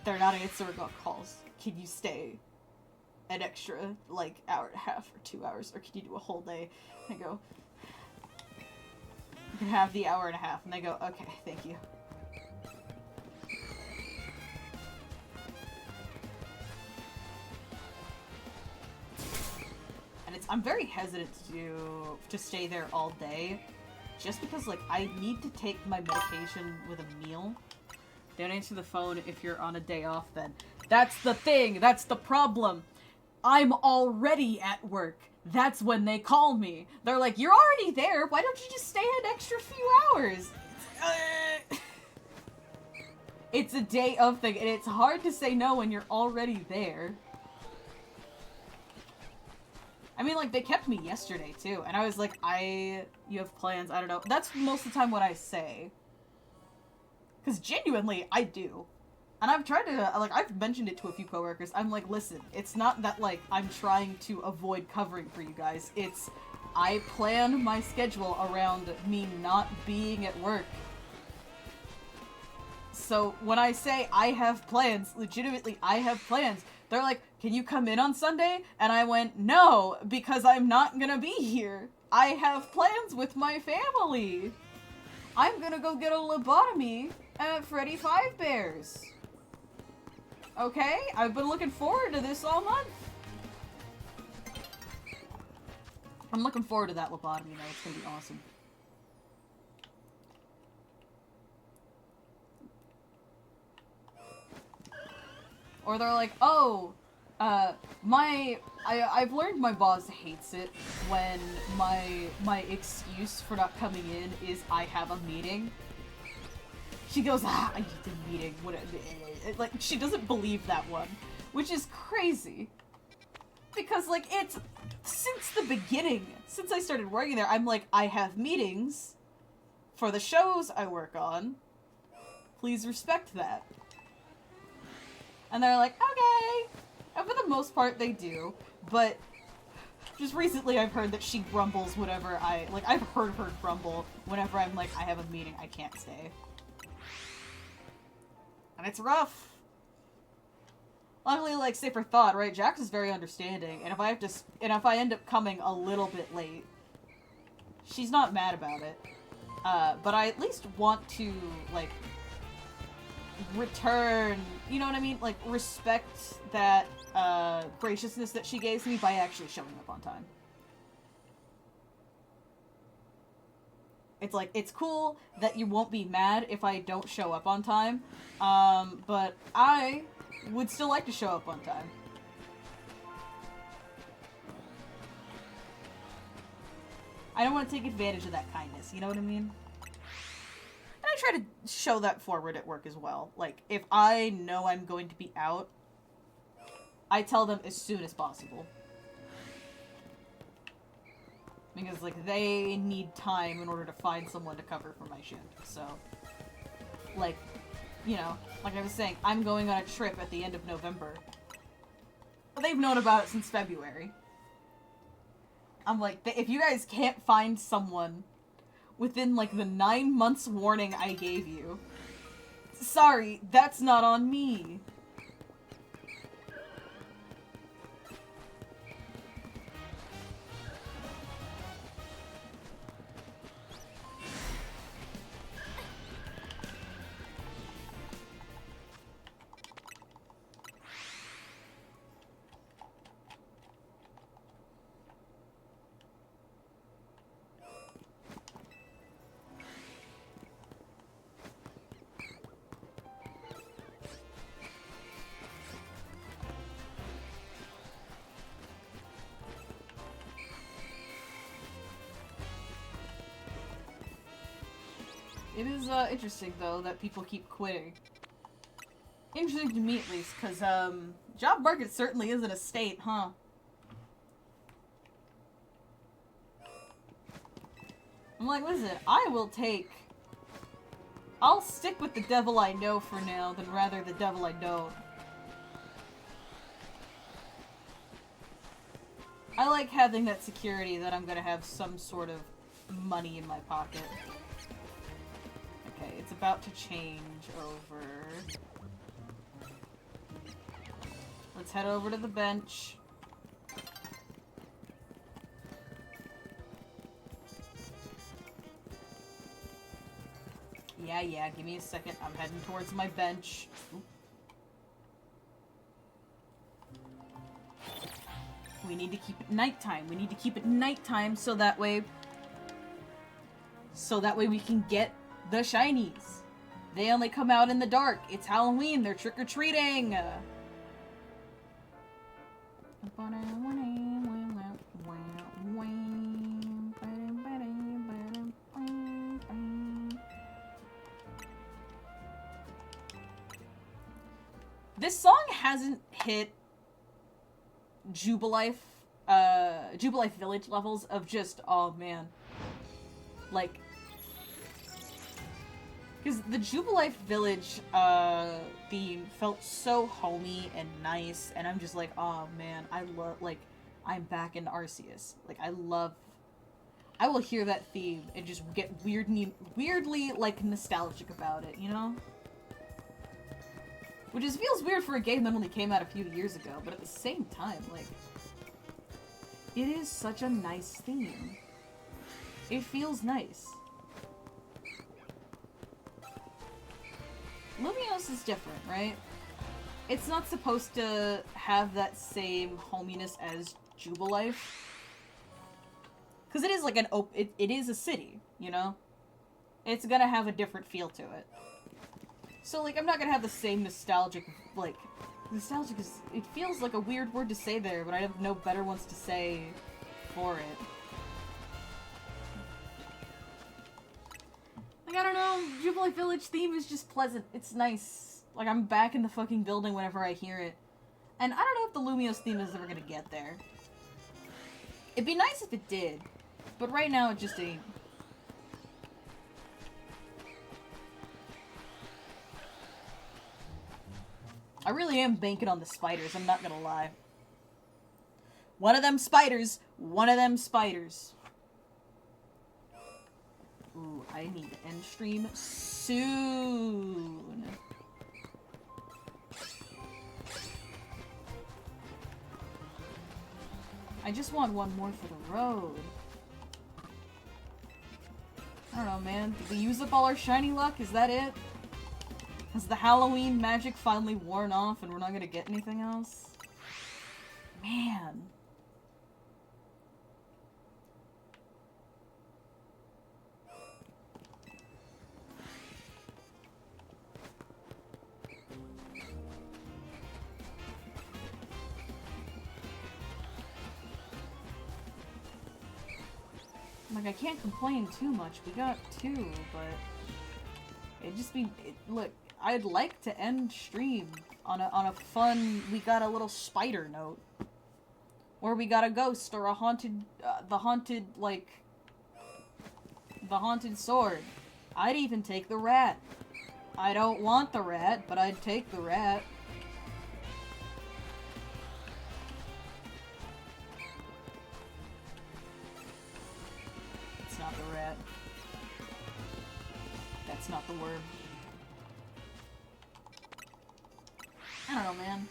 They're not answering on calls. Can you stay an extra, like, hour and a half or 2 hours, or can you do a whole day? And I go, you can have the hour and a half. And they go, okay, thank you. And I'm very hesitant to stay there all day, just because, like, I need to take my medication with a meal. Don't answer the phone if you're on a day off then. That's the thing, that's the problem. I'm already at work. That's when they call me. They're like, you're already there, why don't you just stay an extra few hours? It's a day of thing, and it's hard to say no when you're already there. I mean, like, they kept me yesterday, too, and I was like, you have plans, I don't know. That's most of the time what I say. Because genuinely, I do. And I've tried to, like, I've mentioned it to a few coworkers. I'm like, listen, it's not that, like, I'm trying to avoid covering for you guys. It's, I plan my schedule around me not being at work. So, when I say I have plans, legitimately, I have plans. They're like, can you come in on Sunday? And I went, no, because I'm not gonna be here. I have plans with my family. I'm gonna go get a lobotomy at Freddy Five Bears. Okay? I've been looking forward to this all month. I'm looking forward to that lobotomy though, it's gonna be awesome. Or they're like, oh, I've learned my boss hates it when my excuse for not coming in is I have a meeting. She goes, I need a meeting. Like, she doesn't believe that one, which is crazy. Because, like, it's, since the beginning, since I started working there, I'm like, I have meetings for the shows I work on. Please respect that. And they're like, okay. And for the most part, they do. But just recently, I've heard that she grumbles whenever I've heard her grumble whenever I'm like, I have a meeting, I can't stay. And it's rough. Luckily, like, say for thought, right? Jax is very understanding, and if I end up coming a little bit late, she's not mad about it. But I at least want to, like, return, you know what I mean? Like, respect that, graciousness that she gave me by actually showing up on time. It's like, it's cool that you won't be mad if I don't show up on time, but I would still like to show up on time. I don't want to take advantage of that kindness, you know what I mean? And I try to show that forward at work as well. Like, if I know I'm going to be out, I tell them as soon as possible. Because, like, they need time in order to find someone to cover for my shift, so... Like, you know, like I was saying, I'm going on a trip at the end of November. But they've known about it since February. I'm like, if you guys can't find someone within, like, the 9 months warning I gave you, sorry, that's not on me. It is, interesting, though, that people keep quitting. Interesting to me, at least, because, job market certainly isn't a state, huh? I'm like, listen, I'll stick with the devil I know for now, than rather the devil I don't. I like having that security that I'm gonna have some sort of money in my pocket. Okay, it's about to change over. Let's head over to the bench. Yeah, give me a second. I'm heading towards my bench. Oop. We need to keep it nighttime. We need to keep it nighttime so that way we can get the shinies. They only come out in the dark. It's Halloween. They're trick-or-treating. This song hasn't hit Jubilife Village levels of just, oh man. Like, because the Jubilife Village theme felt so homey and nice, and I'm just like, oh man, I'm back in Arceus. Like, I will hear that theme and just get weirdly, like, nostalgic about it, you know? Which feels weird for a game that only came out a few years ago, but at the same time, like, it is such a nice theme. It feels nice. Lumiose is different, right? It's not supposed to have that same hominess as Jubilife. Because it is like it is a city, you know? It's gonna have a different feel to it. So, like, I'm not gonna have the same nostalgic, like... Nostalgic is... It feels like a weird word to say there, but I have no better ones to say for it. Like, I don't know, Jubilife Village theme is just pleasant. It's nice. Like, I'm back in the fucking building whenever I hear it. And I don't know if the Lumiose theme is ever gonna get there. It'd be nice if it did. But right now, it just ain't. I really am banking on the spiders, I'm not gonna lie. One of them spiders! One of them spiders! Ooh, I need to end stream soon! I just want one more for the road. I don't know, man. Did we use up all our shiny luck? Is that it? Has the Halloween magic finally worn off and we're not gonna get anything else? Man. Like, I can't complain too much. We got 2, but... It'd just be... look, I'd like to end stream on a fun, we got a little spider note. Or we got a ghost or a haunted, the haunted sword. I'd even take the rat. I don't want the rat, but I'd take the rat. It's not the rat. That's not the word. I don't know, man.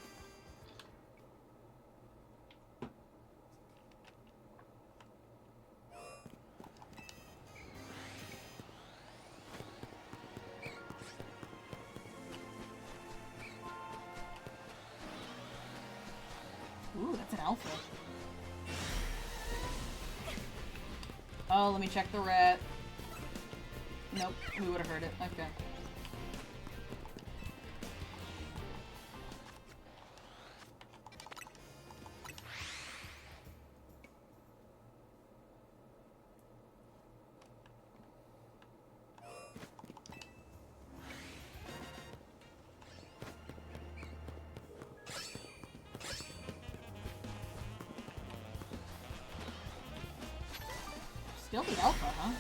Ooh, that's an alpha. Oh, let me check the rat. Nope, we would have heard it. Okay. Still the alpha, huh?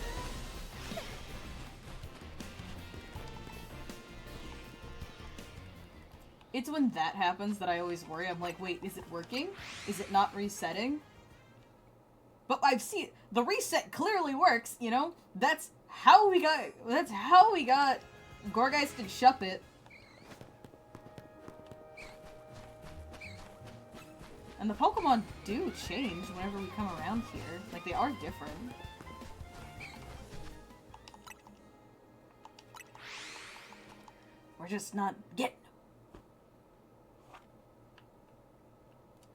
It's when that happens that I always worry. I'm like, wait, is it working? Is it not resetting? But I've seen the reset clearly works, you know? That's how we got Gourgeist and Shuppet. And the Pokemon do change whenever we come around here. Like, they are different. We're just not getting them.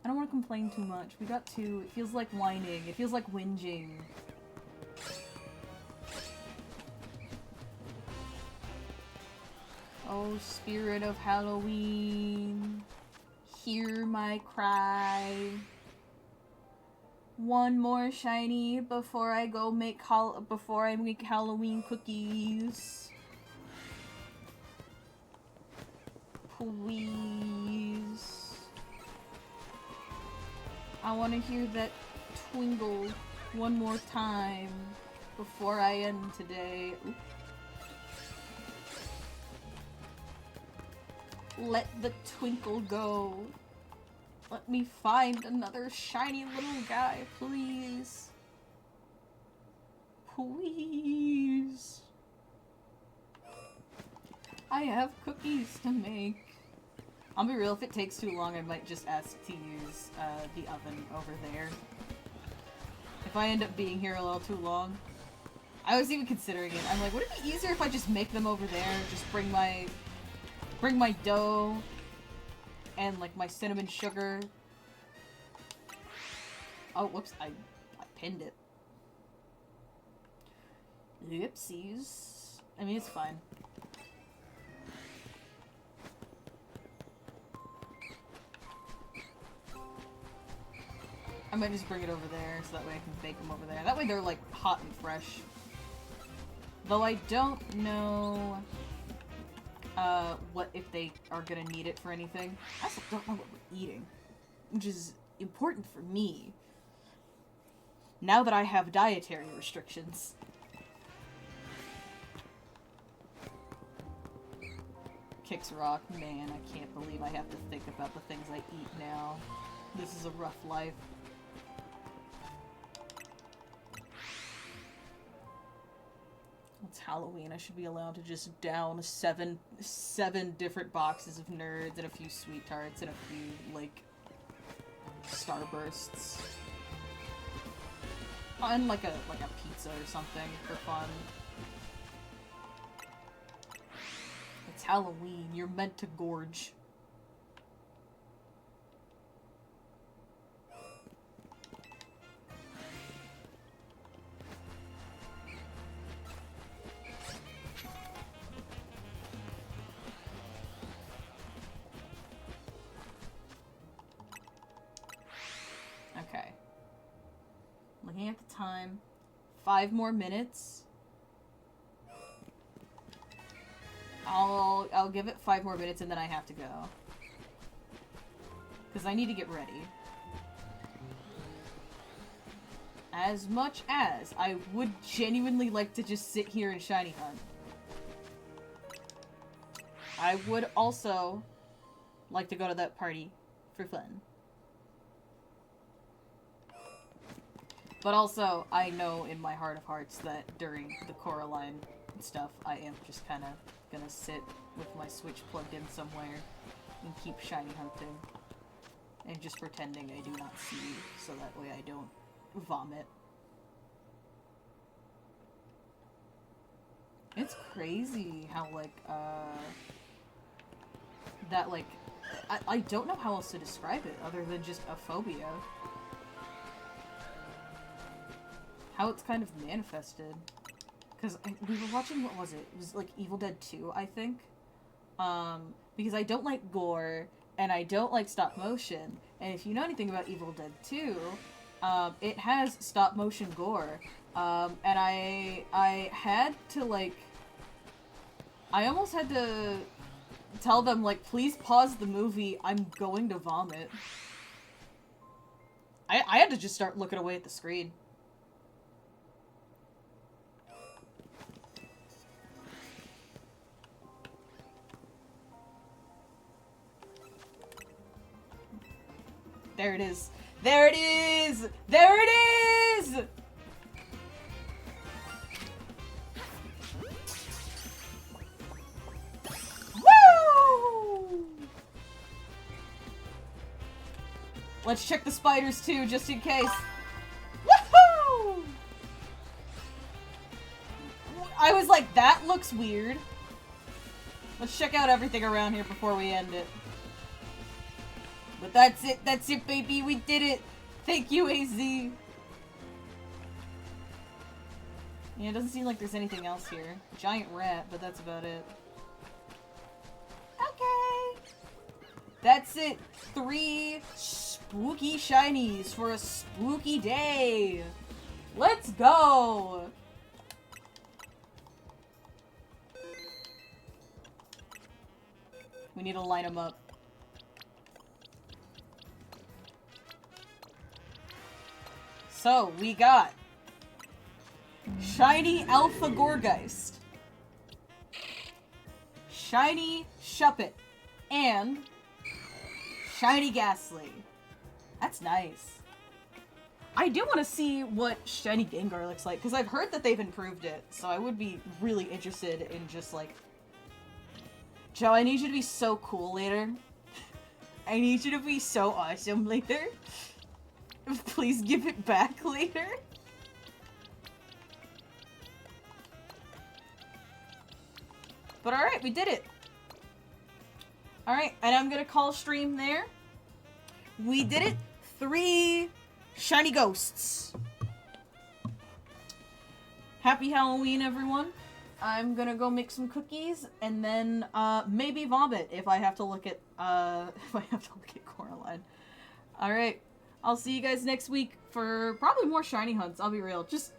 I don't want to complain too much. We got two. It feels like whining. It feels like whinging. Oh, spirit of Halloween, hear my cry. One more shiny before I go make Halloween cookies. Please. I want to hear that twingle one more time before I end today. Oops. Let the twinkle go. Let me find another shiny little guy, please. Please. I have cookies to make. I'll be real, if it takes too long, I might just ask to use the oven over there. If I end up being here a little too long. I was even considering it. I'm like, would it be easier if I just make them over there? Just bring my dough and like my cinnamon sugar. Oh, whoops, I pinned it. Oopsies. I mean, it's fine. I might just bring it over there so that way I can bake them over there. That way they're like hot and fresh. Though I don't know what if they are gonna need it for anything. I also don't know what we're eating, which is important for me now that I have dietary restrictions. Kicks rock, man, I can't believe I have to think about the things I eat now. This is a rough life. It's Halloween. I should be allowed to just down seven different boxes of Nerds and a few Sweet Tarts and a few, like, Starbursts. And like a pizza or something for fun. It's Halloween. You're meant to gorge. Okay. Looking at the time. 5 more minutes. I'll give it 5 more minutes and then I have to go. Because I need to get ready. As much as I would genuinely like to just sit here and shiny hunt, I would also like to go to that party for fun. But also, I know in my heart of hearts that during the Coraline stuff, I am just kind of gonna sit with my Switch plugged in somewhere and keep shiny hunting. And just pretending I do not see, so that way I don't vomit. It's crazy how, like, that, like, I don't know how else to describe it other than just a phobia. How it's kind of manifested. Because we were watching, what was it? It was like Evil Dead 2, I think. Because I don't like gore, and I don't like stop motion. And if you know anything about Evil Dead 2, it has stop motion gore. And I had to, like, I almost had to tell them, like, please pause the movie, I'm going to vomit. I had to just start looking away at the screen. There it is. There it is! There it is! Woo! Let's check the spiders too, just in case. Woohoo! I was like, that looks weird. Let's check out everything around here before we end it. But that's it, baby, we did it! Thank you, AZ! Yeah, it doesn't seem like there's anything else here. Giant rat, but that's about it. Okay! That's it! 3 spooky shinies for a spooky day! Let's go! We need to line them up. So, we got Shiny Alpha Gourgeist, Shiny Shuppet, and Shiny Ghastly. That's nice. I do want to see what Shiny Gengar looks like, because I've heard that they've improved it, so I would be really interested in just like... Joe, I need you to be so cool later. I need you to be so awesome later. Please give it back later. But alright, we did it. Alright, and I'm gonna call stream there. We did it. 3 shiny ghosts. Happy Halloween, everyone. I'm gonna go make some cookies and then maybe vomit if I have to look at Coraline. Alright. I'll see you guys next week for probably more shiny hunts, I'll be real. Just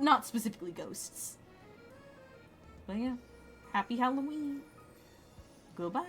not specifically ghosts. But yeah. Happy Halloween. Goodbye.